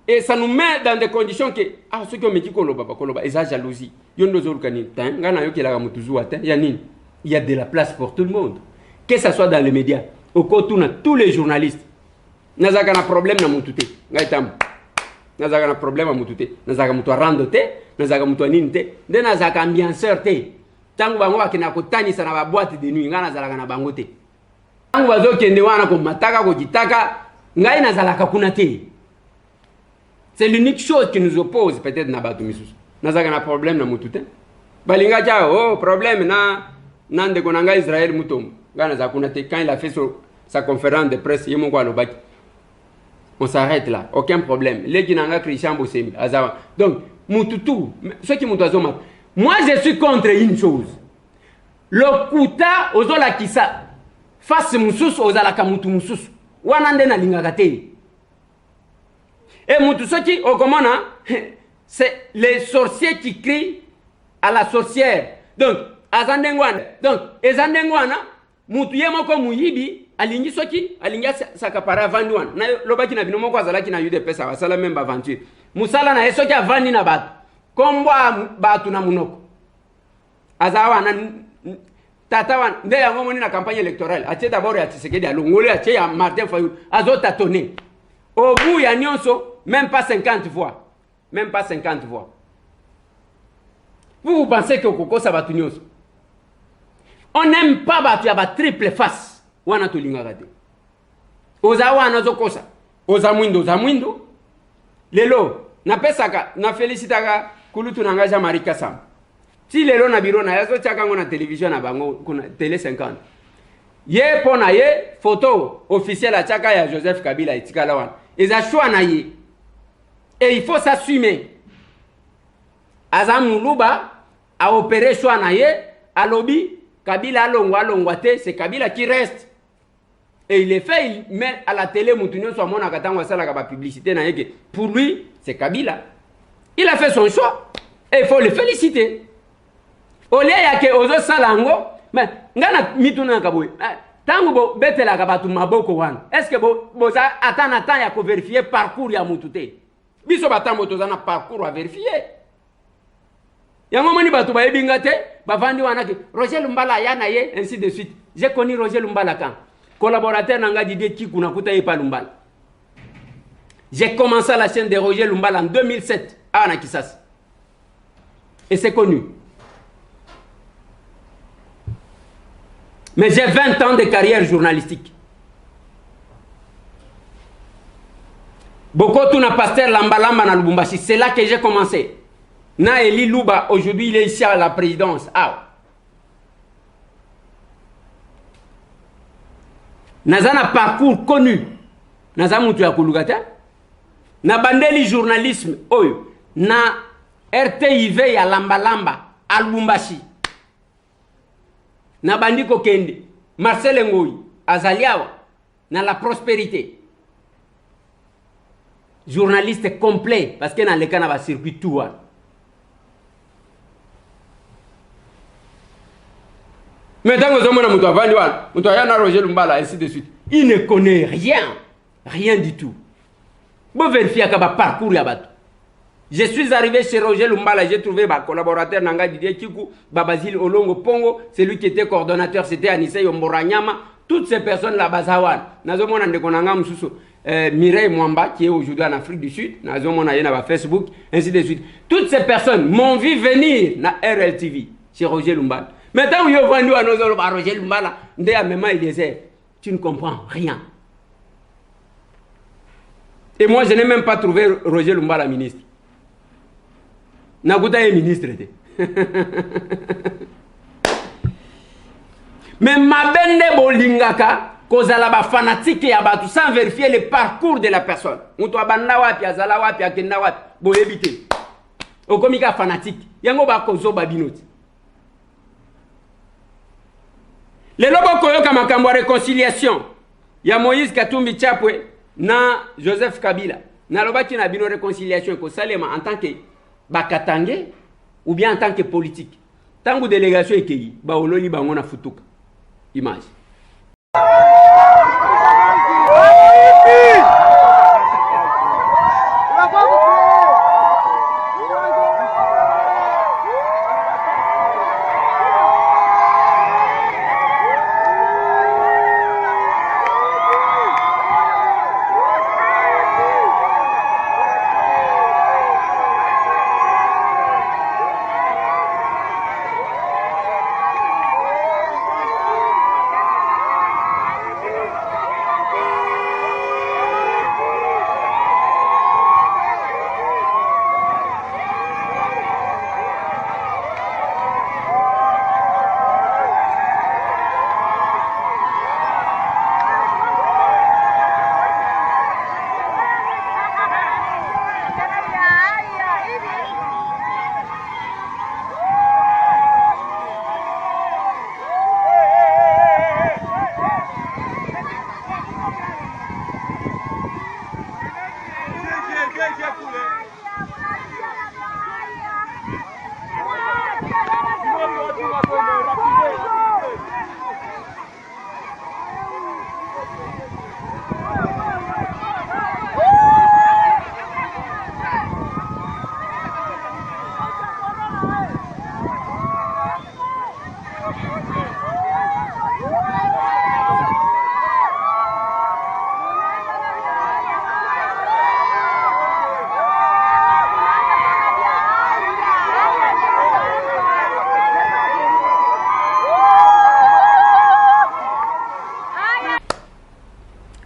Et ça nous met dans des conditions que ceux qui ont mis koloba et ça jalousie. Yondo zolukani tanga na yokela ka mutuzu ata ya nini? Il y a de la place pour tout le monde. Que ça soit dans les médias, au côté tous les journalistes. Nazaka na problème na mutute. Ngaitam. Nazaka na problème na mutute. Nazaka mutu rando te, nazaka mutu nini te, de nazaka ambianceur te. Tangu bango bakina kotani sana ba boîte de nuit ngana zalaka na bango te. Tangu bazo kende wana ko mataka ko jitaka, ngai nazalaka kuna te. C'est l'unique chose qui nous oppose peut-être na batu misusu. Nazaka na problème na mutute. Balinga cha problème na nande konanga Israël mutombo. Ngana za kuna te quand il a fait sa conférence de presse yemo kwa lobaki. On s'arrête là, aucun problème. Les Ginanga Christian Bossemi, Azawa. Donc, Moututu, ceux qui m'ont moi je suis contre une chose. Le kuta ozola kisa face mususu ozala kamutu mususu. Wanande na lingakate. Et mutu soki okomona c'est les sorciers qui crient à la sorcière. Donc, azandengwana. Donc, ezandengwana mutu yemoko muyibi alingi soki alingi sakapara vanduan na lobaki na bino moko azalaki na yude pesa wasala même aventure musala na soki avandi na batu kombwa batu na munoko azawa na tata wan nde yango moni na campagne électorale atie d'abord ya Tshisekedi alongole atie ya Martin Fayulu azota tonner au bout ya nyonso même pas 50 voix vous pensez que koko sa batu nyonso on n'aime pas batu ya ba triple face wana tulingaka te oza wana zokosa oza mwindo lelo napesaka na felicitaka kulutu na ngaja Marika Sam ti lelo na biro na yazo chaka ngona television na bango kuna télé 50 ye pona ye photo officielle a chaka ya Joseph Kabila etikala wana eza choix na ye et il faut s'assumer azamuluba a opérer choix na ye alobi Kabila alongwa te, c'est Kabila qui reste. Et il est fait, il met à la télé, Moutounio soit mon akatango sala la publicité na yeke. Pour lui, c'est Kabila. Il a fait son choix. Et il faut le féliciter. Au lieu yake ozo salango, mais ngana mituna kaboy. Tango bo betela kabatu maboko wana. Est-ce que bo za atana ya ko vérifier parcours ya mutute. Biso batambo tozana parcours à vérifier. Yango moni batu ba yebinga te bavandi wana ke Roger Lumbala yana ye ainsi de suite. J'ai connu Roger Lumbala quand collaborateur nanga Didier Kikou na kuta yepa Lumbala. J'ai commencé la chaîne de Roger Lumbala en 2007 à Nakisas. Et c'est connu. Mais j'ai 20 ans de carrière journalistique. Beaucoup tout na pasteur Lambalamba na Lubumbashi, c'est là que j'ai commencé. Na Eli Luba, aujourd'hui, il est ici à la présidence. Nazana parcours connu. Naza mutu ya kulugata. Na bandeli journalisme. Oyo. Na RTIV ya Lambalamba. À Lubumbashi. na bandiko kende Marcel Ngoyi azaliawa na la prospérité journaliste complet parce que na leka na ba circuit tout mais tant que zomona muto avandi wana muto yana Roger Lumbala ainsi de suite il ne connaît rien du tout bon vérifier ka ba parcours ya bato. Je suis arrivé chez Roger Lumbala, j'ai trouvé ma collaborateur Nanga Didier Kikou, Babazil Olongo Pongo, c'est lui qui était coordonnateur, c'était Anissé Yomboranyama, toutes ces personnes là Bazawan. Nazomona Ndekonanga Msusu, Mireille Mwamba qui est aujourd'hui en Afrique du Sud, Nazomona Yena Facebook, ainsi de suite. Toutes ces personnes m'ont vu venir na RLTV chez Roger Lumbala. Maintenant où yo vendu à nos à Roger Lumbala, ndé à même il disait, tu ne comprends rien. Et moi je n'ai même pas trouvé Roger Lumbala ministre. Nakuta est ministre. Mais Mabende Bolingaka, kozala ba fanatique ya batu sans vérifier le parcours de la personne. Mutu abanda wapi azala wapi akenda wapi boyebite. Okomika fanatique. Yango ba kozo babinoti. Le lobo koyoka makambo réconciliation. Ya Moïse Katumbi Chapwe na Joseph Kabila. Na lobaki na bino réconciliation ko salema en tant que Bakatangé ou bien en tant que politique. Tango délégation ekei, ba ololi bango na futuka. Image.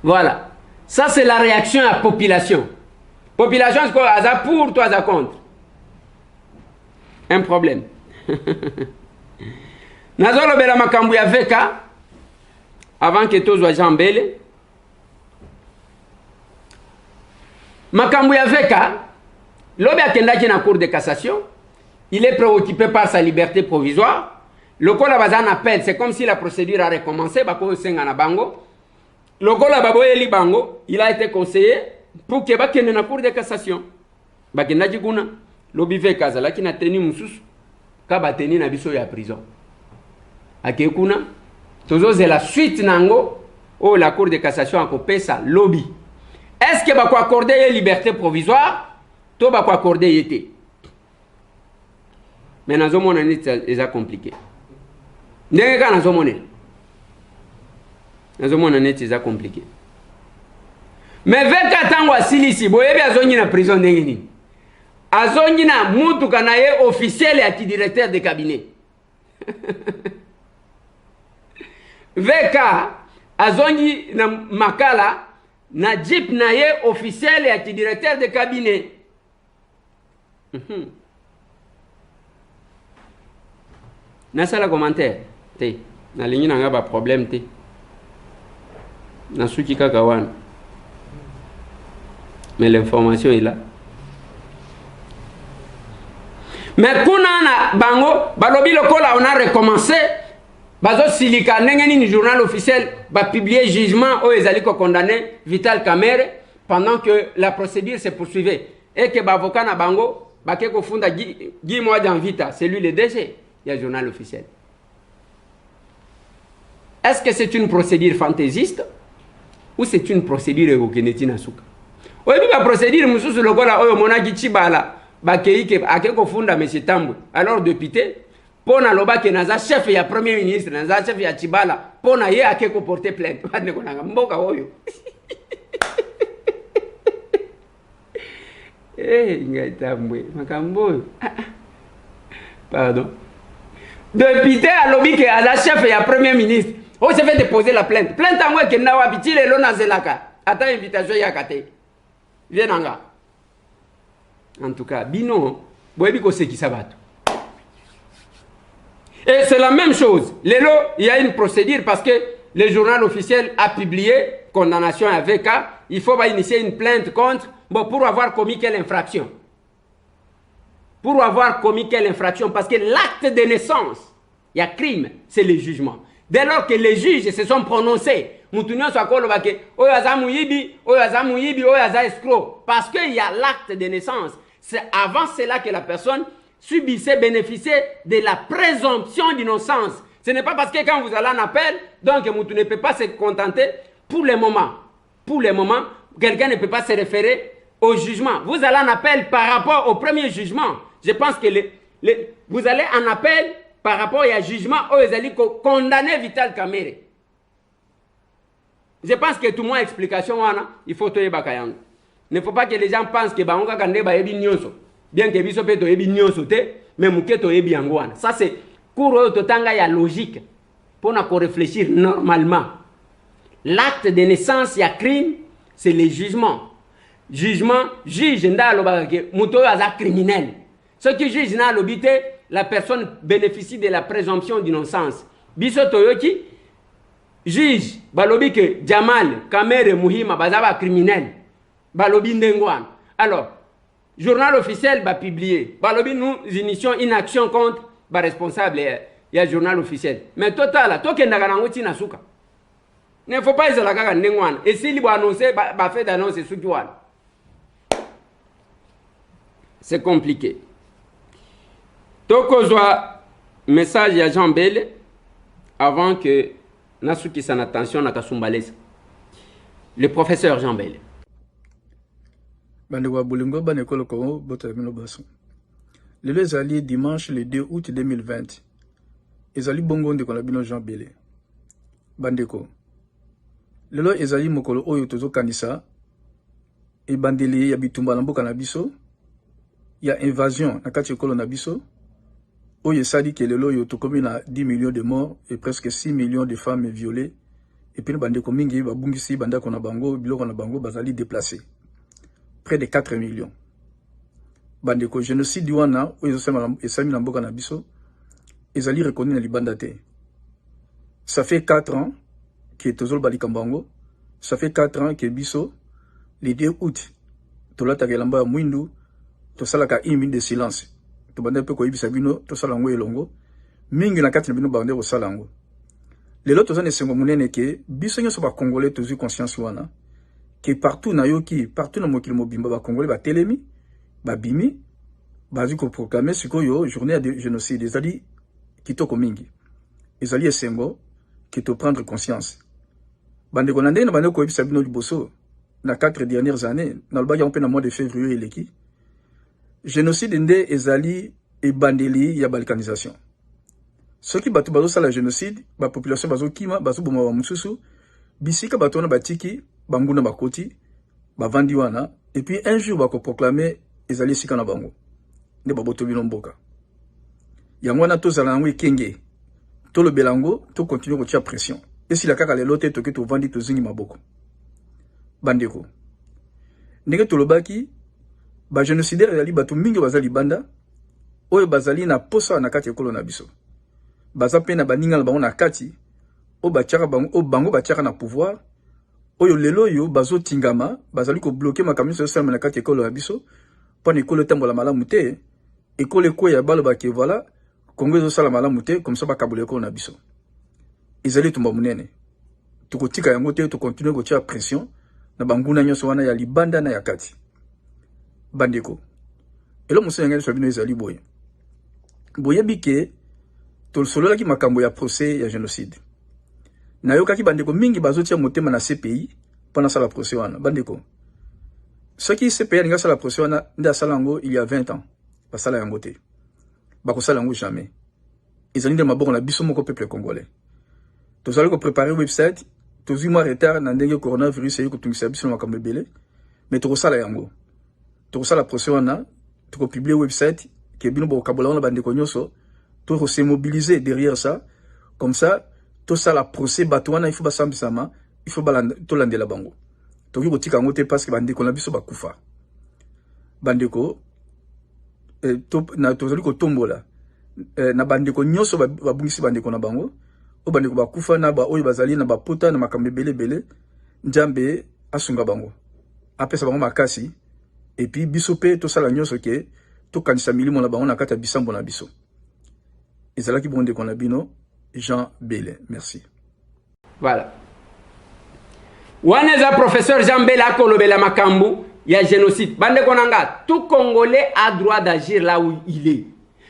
Voilà. Ça, c'est la réaction à la population. Population, c'est quoi? Ça pour, toi, ça contre. Un problème. Nazolo bela makambu ya veka avant que tous soient jambele. Makambu ya veka, lobe akendaki na cour de cassation, il est préoccupé par sa liberté provisoire. Le kola bazan appelle, c'est comme si la procédure a recommencé, bako senga na bango. Le kola baboyeli bango, il a été conseillé pour que bakende na cour de cassation. Bakendaki kuna, lobi veka zalaki na teni mususu, ka bateni na biso ya prison. Akekuna, toujours c'est la suite nango, oh la cour de cassation a coupé ça, lobby. Est-ce que bako accorder une liberté provisoire, to bako accorder yete? Mais dans mon année, c'est compliqué. Ndenge ka dans mon année. Dans mon année, c'est compliqué. Mais 24 ans asilisi, boyebi azongi na prison ndenge nini? Azongi na mutu kanaye officiel ya directeur de cabinet. VK azongi na makala na jeep na ye officiel ya directeur de cabinet. Na sala commentaire te na lingi na ngaba problème te na suki kaka wana, mais l'information est là. Mais kuna na bango balobi lokola on a recommencé bazo silika nengeni journal officiel va publier jugement où ezali ko condamné Vital Kamerhe pendant que la procédure se poursuivait et que bavoka na bango bake ko funda Guy Mwadjan Vita, c'est lui le DG, il y a journal officiel. Est-ce que c'est une procédure fantaisiste ou c'est une procédure egokeneti na suka? Oyebi ba procédure mususu lokola oyo monaki Chibala bakeike ake ko funda monsieur Tambwe alors député pona lobake naza chef ya premier ministre naza chef ya Chibala pona ye ake ko porter plainte bande ko nanga mboka oyo. Ngai Tambwe makambo. Pardon. Député a lobby que à la chef ya premier ministre. Oh, je vais déposer la plainte. Plainte à moi qui n'a pas pitié le lona zelaka. Attends invitation ya kate. Viens anga. En tout cas, bino, boebi ko seki sabato. Et c'est la même chose. Lelo, il y a une procédure parce que le journal officiel a publié condamnation avec cas. Il faut initier une plainte contre pour avoir commis quelle infraction. Pour avoir commis quelle infraction parce que l'acte de naissance, il y a crime, c'est le jugement. Dès lors que les juges se sont prononcés, parce qu'il y a l'acte de naissance. C'est avant cela que la personne subissait, bénéficiait de la présomption d'innocence. Ce n'est pas parce que quand vous allez en appel, donc vous ne peut pas se contenter pour le moment. Pour le moment, quelqu'un ne peut pas se référer au jugement. Vous allez en appel par rapport au premier jugement. Je pense que vous allez en appel par rapport à jugement où ils allaient condamner Vital Kamerhe. Je pense que tout le monde a explication, il faut tout bakayango. Il ne faut pas que les gens pensent que bango kande ba ebi nyonso. Bien que biso pe to ebi nyonso te, mais muke to ebi yangoana. Ça c'est cours totanga ya logique pour na ko réfléchir normalement. L'acte de naissance ya crime, c'est le jugement. Jugement, juge nda loba ke muto aza criminel. Ce qui juge na lobité, la personne bénéficie de la présomption d'innocence. Biso toyoki juge balobi que Jamal Kamerhe Muhima bazaba criminel. Balobi ndengwan. Alors, journal officiel va publier. Balobi nous initions une action contre ba responsable il y a journal officiel. Mais total to kenda kana ngoti na suka. Ne faut pas ezala kaka ndengwan. Et si libo annoncer ba fait d'annonce sukiwan. C'est compliqué. Tokozwa message à Jean Bel avant que Nasuki son attention na kasumbalesa. Le professeur Jean Bel. Bandegwa Bolingo Banekolo Kongo Botamino Basson. Le ezali dimanche le 2 août 2020. Ezali bongo de Kolabino Jean Bel. Bandeko. Lelo ezali mokolo oyo tozo kanisa e bandeli ya bitumba na mboka na biso. Ya invasion na kati ekolo na biso. Oye sadi que lelo yo tokomi na 10 millions de morts et presque 6 millions de femmes violées. Et puis bandeko mingi babungisi bandako na bango biloko na bango bazali déplacés. Près de 4 millions. Bandeko génocide wana oyo esami na mboka na biso ezali reconnu na libanda te. Ça fait 4 ans que tozol bali kambango. Ça fait 4 ans que biso le 2 août tolata kelamba ya mwindu tosalaka 1 minute de silence. To bande pe ko yibisa bino to sala ngo elongo mingi na kati na bino bande ko sala ngo lelo to zane sengo munene ke biso nyoso ba congolais to zu conscience wana que partout na yoki partout na mokili mobimba ba congolais ba telemi ba bimi ba zu ko proclamer sikoyo journée de génocide ezali kitoko mingi ezali esengo que to prendre conscience bande ko nande na bande ko yibisa bino liboso na 4 dernières années na lobaki on pe na mois de février eleki génocide nde ezali et bandeli ya balkanisation. Ce qui batu bazo sala génocide, ba population bazo kima, bazo boma ba mususu, bisika bato na batiki, banguna bakoti, ba vandi wana, et puis un jour bako proclamer ezali sika na bango. Ne ba boto bino mboka. Yango na to zala ngwe kenge. To le belango, to continue ko tia pression. Et si la kaka le lote to ke to vandi to zingi maboko. Bandeko. Ndenge to lobaki ba génocidaire ezali bato mingi bazali banda oyo bazali na posa na kati ekolo na biso baza pe na baninga na bango na kati o batiaka bango o bango batiaka na pouvoir oyo lelo yo bazo tingama bazali ko bloquer makambo so salama na kati ekolo na biso pona ekolo tambola malamu te ekolo ko ya balo ba ke voilà Congo zo sala malamu te comme ça ba kabule ekolo na biso ezali tumba munene tukotika yango te to continuer ko tia pression na banguna nyonso wana ya libanda na ya kati bandeko elo muso ngene so bino ezali boye bike to solola ki makambo ya procès ya génocide na yoka ki bandeko mingi bazotia motema na CPI pendant ça la procès wana bandeko ce qui CPI nga sala procès wana nda sala ngo il y a 20 ans basala yango te bakosala yango jamais ezali de maboko na biso moko peuple congolais tozali ko préparer website tozui mois retard na ndenge coronavirus yiko tungisa biso na makambo ebele mais tokosala yango tokosala procès wana toko publier website ke bino bo kabola wana bandeko nyonso to se mobiliser derrière ça comme ça tout ça la procès bato wana il faut basambisama il faut balanda to landela bango toki botika ngo te parce que bandeko na biso bakufa bandeko to na tozali ko tombola na bandeko nyonso babungisi bandeko na bango o bandeko bakufa na ba oyo bazali na bapota na makambe bele njambe asunga bango apesa bango makasi et puis biso pe to sala nyonso ke to kanisa milimo na bango na kata bisambo na biso ezalaki bonde kona bino Jean Bele merci voilà waneza professeur Jean Bele akolobela makambu ya génocide bande konanga tout Congolais a droit d'agir là où il est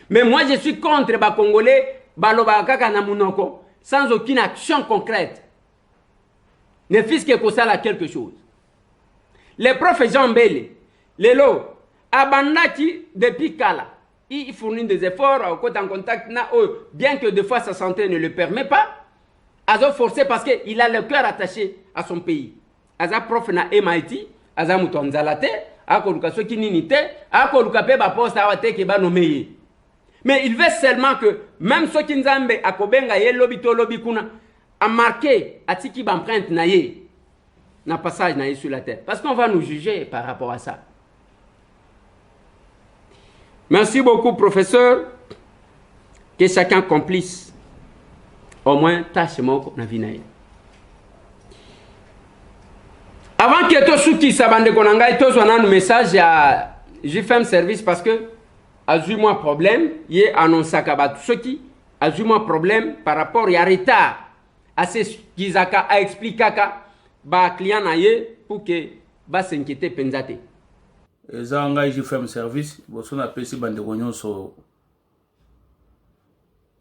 mais moi je suis contre ba Congolais baloba kaka na munoko sans aucune action concrète ne fils que kosala quelque chose le prof Jean Bele lelo abandaki depuis kala il fournit des efforts côté en contact na bien que des fois sa santé ne le permet pas azo forcé parce que il a le cœur attaché à son pays aza prof na MIT aza mutonzala te akoluka soki nini te akoluka pe ba poste awate ke ba nomeye mais il veut seulement que même ceux qui nzambe akobenga ye lobi to lobi kuna a marqué atiki ba empreinte na ye na passage na ye sur la terre parce qu'on va nous juger par rapport à ça. Merci beaucoup professeur, que chacun complice au moins tâche moko na vinaye. Avant que to souki sabande konanga to zona un message à JFM service parce que azui-moi problème, y annonce à ceux qui azui-moi problème par rapport à retard à ce qu'ils a expliqué ba client na ye pour que ba s'inquiéter penzate. Ezanga JFM service bosona pesi bande nyonso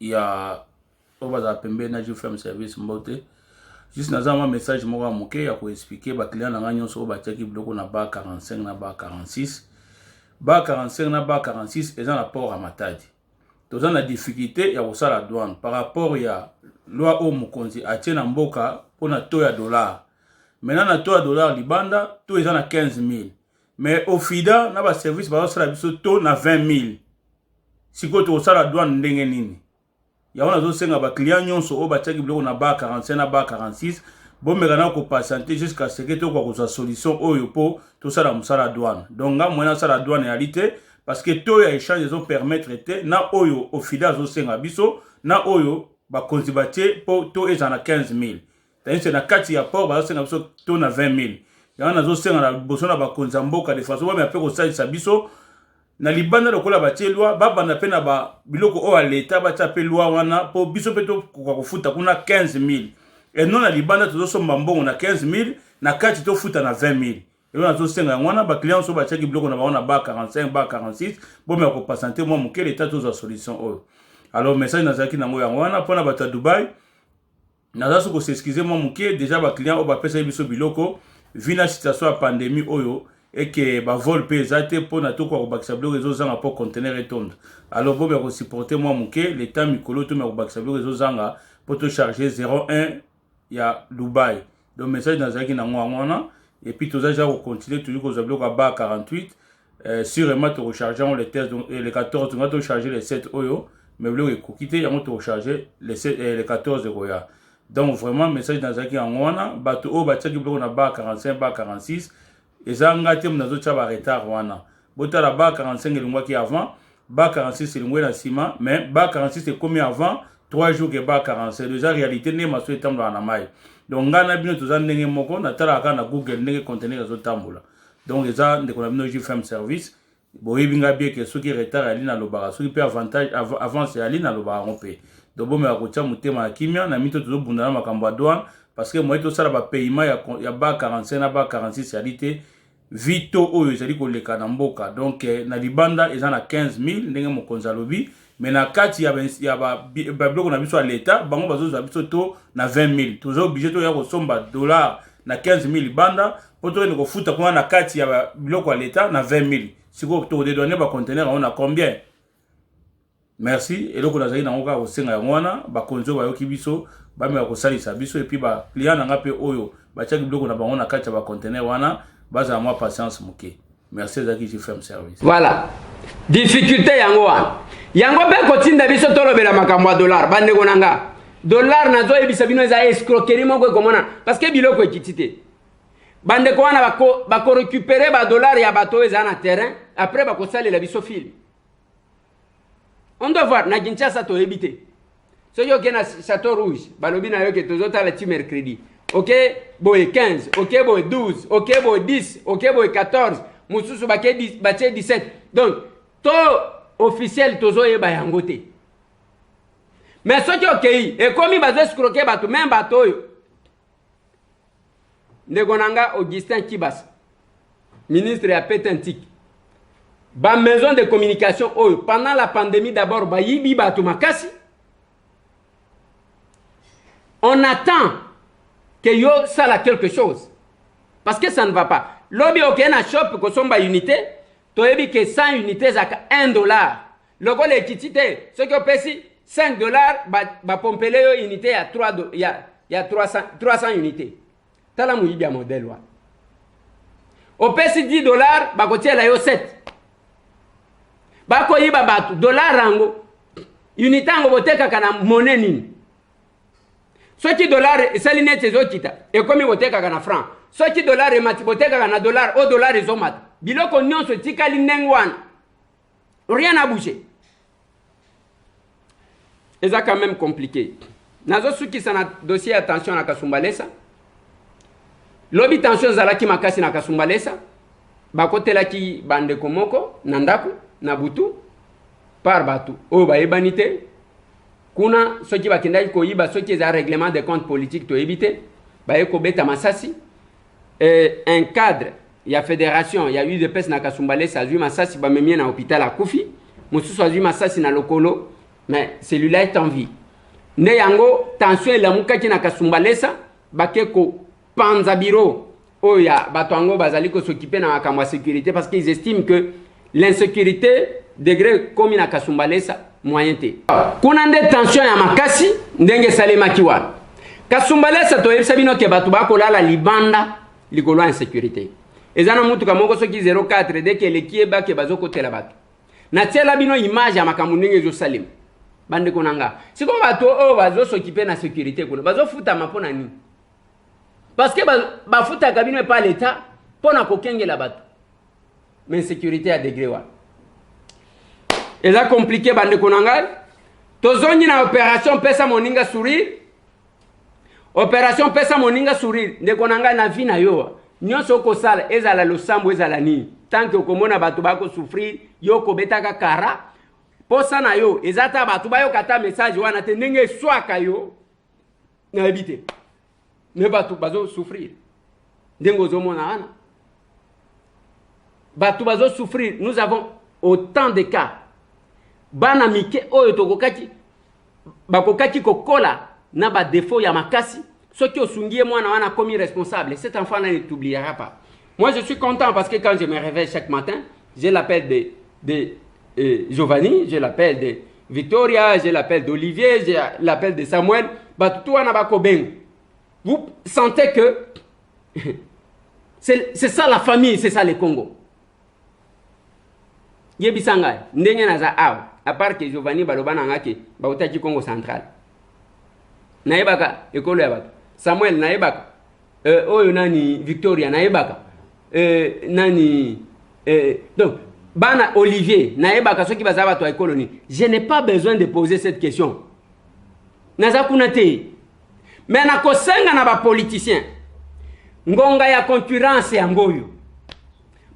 ya obaza pembe na JFM service mbote juste nazama message moko moke ya ko expliquer ba client na nyonso ba teki bloko na ba 45 na ba 46 ba 45 na ba 46 eza na port à Matadi toza na difficulté ya kosala douane par rapport ya loi o mokonzi atie na mboka pona to ya dollar maintenant na to ya dollar libanda to eza na 15000 mais au FIDA na ba service ba sala biso to na 20000 siko to sala douane ndenge nini ya wana zo senga ba client nyonso o ba teki bloko na ba 45 na ba 46 bomeka na ko patienter jusqu'à ce que to ko za solution oyo po to sala musala douane donc nga mwana sala douane ya lité parce que to ya échange zo permettre te na oyo au FIDA zo senga biso na oyo ba konzibatie po to eza na 15000 c'est na kati ya port ba senga biso to na 20000 yana zo senga na bosona ba konza mboka de façon ba me apeko sa biso na libanda lokola ba tielwa baba na pena ba biloko o a leta ba tape loi wana po biso peto ko kufuta kuna 15000 et non na libanda to so mbongo na 15000 na kati to futa na 20000 yana zo senga wana ba client so ba teki biloko na ba na ba 45 ba 46 bo me ko patienter moi moke l'état to za solution o alors message na zaki na ngo yango wana pona ba ta Dubai na za so ko s'excuser moi moke déjà ba client o ba pesa biso biloko vina situation ya pandémie oyo et que ba vol pe zate pona to ko bakisa bloko ezo zanga pour conteneur etonde alors bo ko supporter moi moke l'état mikolo to me ko bakisa bloko ezo zanga pour to charger 01 ya Dubai donc message na zaki na ngwana et puis to za ja ko continuer toujours ko za bloko ba 48 sûrement to recharger les tests donc les 14 on va to charger les 7 oyo mais bloko ko quitter ya to recharger les 7 les 14 roya donc vraiment message dans zaki ngwana bato o ba teki bloko na ba 45 ba 46 ezanga te mnazo cha ba retard wana bota la ba 45 elingwa ki avant ba 46 elingwa na sima mais ba 46 est comme avant 3 jours que ba 45 déjà réalité ne maso etambola na mai donc ngana bino to ndenge moko na tala ka na Google ndenge conteneur zo tambola donc eza ndeko na bino JFM service boyebinga bien que ceux qui retard ali na lobara ceux qui peut avantage avance ali na lobara on peut donc bon mais akotia mutema ya kimia na mito tozo bundana makambo ya douane parce que moi to sala ba paiement ya ba 45 na ba 46 ya lité vito oyo ezali koleka na mboka donc na libanda eza na 15000 ndenge mokonzi alobi mais na kati ya ba biloko na biso ya l'État bango bazozwa biso to na 20000 tozo obligé to ya kosomba dollar na 15000 libanda po to ne kofuta kuna na kati ya biloko ya l'État na 20000 siko to de donner ba conteneur on a combien. Merci eloko nazali na ngoka osenga ya mwana ba konzo ba yoki biso ba me ko salisa biso et puis ba client na ngape oyo ba tchaki biloko na bango na kati ya ba conteneur wana baza moi patience muke. Merci Zaki JFM service. Voilà. Difficulté yango wana. Yango be kotinda biso tolobela makambo ya dollar bande konanga. Dollar nazo ebisa bino eza escroquerie moko komona parce que biloko ekitite. Bande ko wana bako récupérer ba dollar ya bato eza na terrain après bako salela biso fil. On doit voir na Kinshasa to ebité. So yo ke na Château Rouge, balobi na yo ke tozota la ti mercredi. OK, boy 15, OK boy 12, OK boy 10, OK boy 14, mususu baké 17. Donc to officiel tozo yeba yango te. Mais soki okei e komi bazo escroquer bato même bato yo. Ndegonanga Augustin Kibas, ministre ya Petentik. Ba maison de communication oyo pendant la pandémie d'abord ba yibi bato makasi. On attend que yo sala quelque chose parce que ça ne va pas. Lobby okena shop ko somba unité to yebi que 100 unités za $1. Logo le kitité ce que pesi $5 ba pompele yo unité ya 300 unités. Tala mu yibi modèle wa. O pesi $10 ba ko tiela yo 7. Ba ko yiba batu dollar rango unité ngo boteka kana monnaie nini. Soki dollar esaline tezokita ekomi boteka kana franc. Soki dollar emati boteka kana dollar au dollar ezomata. Biloko nyonso tikali nengwana. Rien n'a bougé. Et ça quand même compliqué. Nazo suki sana dossier attention na Kasumbalesa. Lobi tension zalaki makasi na Kasumbalesa. Bakotelaki bande komoko na ndaku na butu par batu. O ba ebanité. Kuna soki bakendaki koyiba soki za règlement de compte politique to éviter ba ekobeta masasi un cadre ya fédération ya UDPS na Kasumbalesa azui masasi ba memie na hôpital à Koufi mususu azui masasi na lokolo mais celui-là est en vie ne yango tension la mukaki na Kasumbalesa bakeko panza bureau oya bato bazali ko s'occuper na makambo sécurité parce qu'ils estiment que l'insécurité degré comme na Kasumbalesa moyen te. Kuna nde tension ya makasi ndenge salemaki wana. Kasumbalesa to yebisa bino ke batu bakolala libanda likolo insécurité. Ezana mutu kamoko soki 04 dès que lekieba ke bazokotela batu. Na tiela bino image ya makambo ndenge zo salem. Bande konanga. Siko batu o bazo s'occuper na sécurité kuna. Bazo futa mapona ni. Parce que ba futa kabino pa l'état pona kokengela batu. Mais sécurité à degré wa. Et là compliqué bande konanga. Tozongi na opération pesa moninga sourire. Opération pesa moninga sourire. Nde konanga na vie na yo. Nyonso ko sala ezala losambo ezala ni. Tant que komona batu bako souffrir yo ko betaka kara. Posa na yo ezata batu bayo kata message wana te ndenge swaka yo na habité. Ne batu bazo souffrir. Ndengo zomona ana. Batu bazo souffrir. Nous avons autant de cas. Bana mike oyo tokokaki bakokaki kokola na ba défaut ya makasi soki osungie mwana wana comme responsable cet enfant ne t'oubliera pas. Moi je suis content parce que quand je me réveille chaque matin, j'ai l'appel de Giovanni, j'ai l'appel de Victoria, j'ai l'appel d'Olivier, j'ai l'appel de Samuel, batutu wana bako beng. Vous sentez que c'est ça la famille, c'est ça le Congo. Yebisanga ndenge naza aw à part que Giovanni balobana ngaki bautaki Congo central. Naibaka ekolo ya bato. Samuel naibaka. Oyo nani Victoria naibaka. Nani donc bana Olivier naibaka soki baza bato ya ekolo ni. Je n'ai pas besoin de poser cette question. Naza kuna te. Mais na kosenga na ba politiciens. Ngonga ya concurrence ya ngoyo.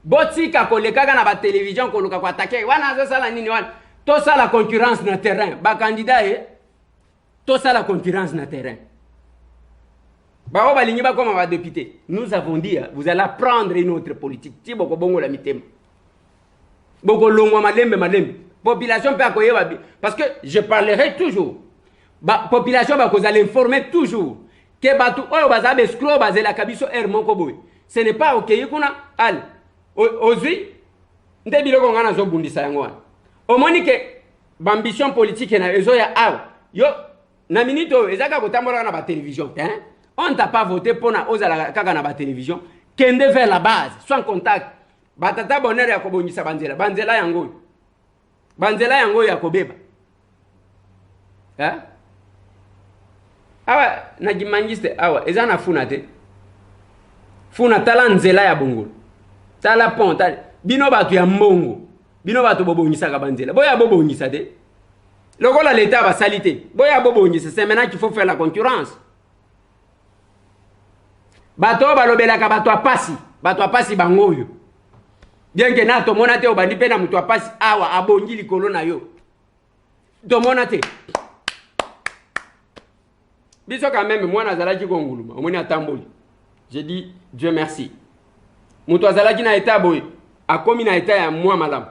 Botika kolekaka na ba télévision koluka kwa attaquer wana zo sala nini wana to sala concurrence na terrain ba candidat Tout ça, la concurrence na terrain. Comme député, nous avons dit, vous allez prendre une autre politique. Si beaucoup bongo la mitem. Beaucoup longo malembe. Population peut accueillir parce que je parlerai toujours. Population va vous allez informer toujours que batu oyo baza escroc basé la kabiso er moko boy. Ce n'est pas OK kuna al. Ozui ndebilo ko ngana zo bundisa yango wana. Omoni ke ambition politique na ezo ya aw. Yo na minute ezaka kotambola na ba télévision, hein? On t'a pas voté pour na ozala kaka na ba télévision, kende vers la base, sans contact. Batata bonheur ya kobongisa banzela, banzela yango. Banzela yango ya kobeba. Hein? Awa na gimangiste awa ezana funa te. Funa tala nzela ya bongo. Tala pont tala bino batu ya mbongo. Bino batu bobongisa ka banzela. Boya bobongisa te. Lokola l'état va saliter. Boya bobongisa, c'est maintenant qu'il faut faire la concurrence. Bato balobela ka bato apasi bangoyo. Bien que na to monate obandi pe na mutu apasi awa abongi likolo na yo. To monate. Biso quand même moi nazalaki konguluma, omoni atamboli. J'ai dit Dieu merci. Mutu azalaki na état boy, akomi na état ya moi malam.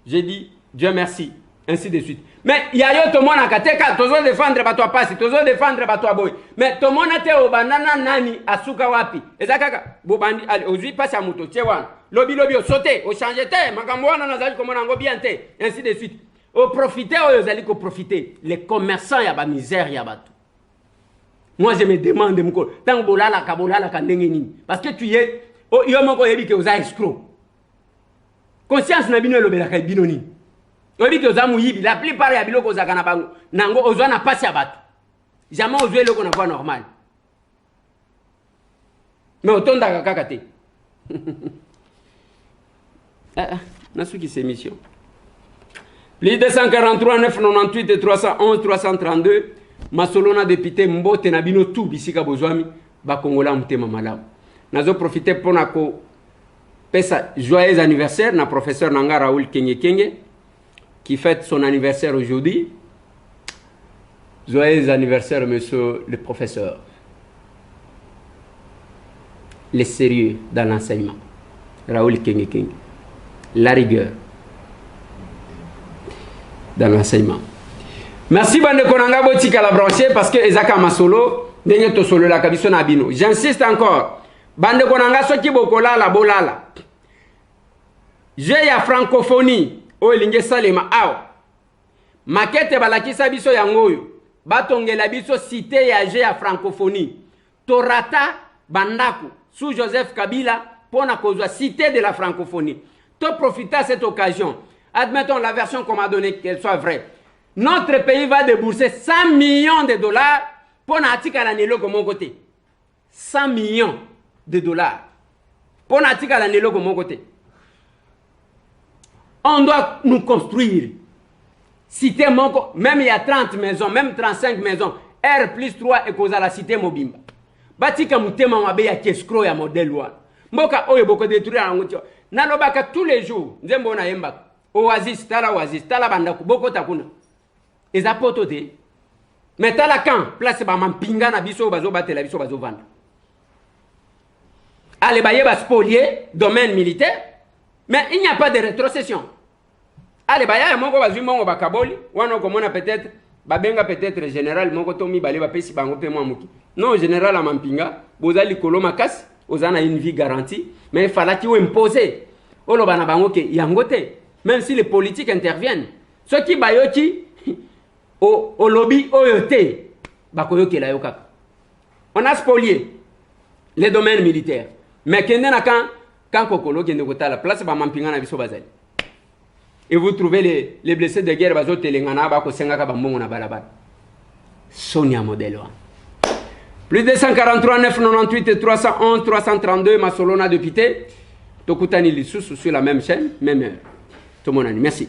J'ai dit Dieu merci, ainsi de suite. Mais il y a yo to mona kateka tozo défendre bato apasi, tozo défendre bato aboy. Mais to monate obanana nani asuka wapi? Ezakaka bobandi ali ozui passe à mutu tchewana. Lobi o sauter, o changer te, makambo wana nazali komona ngo bien te, ainsi de suite. O profiter oyo zali ko profiter. Les commerçants ya ba misère ya bato. Moi, je me demande, tant que parce que tu es, conscience na bino lobela ka bino ni. Obi ke ozamu yibi, la plupart ya biloko ozakana bango, nango ozwa na pasi ya bato. Jamais ozwe loko na voie normale. Mais otonda kaka te. Nasuki c'est mission. Plus 243 998 et 311 332. Masolona député mbote na bino tout bisika bozwami ba kongola mutema malamu. Nazo profiter pour nako pesa joyeux anniversaire na professeur Nanga Raoul Kenge qui fête son anniversaire aujourd'hui. Joyeux anniversaire monsieur le professeur. Le sérieux dans l'enseignement. Raoul Kenge. La rigueur dans l'enseignement. Merci bande konanga botika la brancher parce que ezaka masolo ndenge to solo la kabiso na bino. J'insiste encore. Bande konanga soki bokola la bolala. J'ai ya francophonie o elinge salema aw. Maquette balakisa biso yangoyo. Batongela biso cité ya j'ai ya francophonie. Torata bandaku sous Joseph Kabila pona kozwa cité de la francophonie. To profiter cette occasion. Admettons la version qu'on m'a donnée qu'elle soit vraie. Notre pays va débourser 100 millions de dollars pour n'atika la nelo comme mon côté. 100 millions de dollars pour n'atika la nelo comme mon côté. On doit nous construire. Cité Moko, même il y a 30 maisons, même 35 maisons. R plus 3 et cause à la cité Mobimba. Batika mutema mabe ya keskro ya modèle wa. Mboka oyo boko détruire en ngotio. Nalobaka tous les jours. Nzembo na yemba. Oasis, tala bandaku, boko takuna. Eza poto te. Mais tala kan, place ba mampinga na biso bazo batela biso bazo vanda. Allez baye ba spolier domaine militaire, mais il n'y a pas de rétrocession. Allez baye moko bazui mongo bakaboli, wana komona peut-être babenga peut-être général moko tomi bale ba pesi bango pe muki. Non, général a mampinga, bozali koloma kas, ozana une vie garantie, mais il fallait qu'il imposer. Olo bana bango ke yangote, même si les politiques interviennent. Ceux qui bayoti au lobby oyote bakoyoke la yokaka. On a spolié les domaines militaires. Mais kende na kan kokolo kende kota la place ba mampinga na biso bazali. Et vous trouvez les blessés de guerre bazo telengana ba ko senga ka bambongo na balabala. Sonia modèle. Plus de 143 998 et 311 332 Masolona député. Tokutani lisusu sur la même chaîne, même heure. Tout le monde, merci.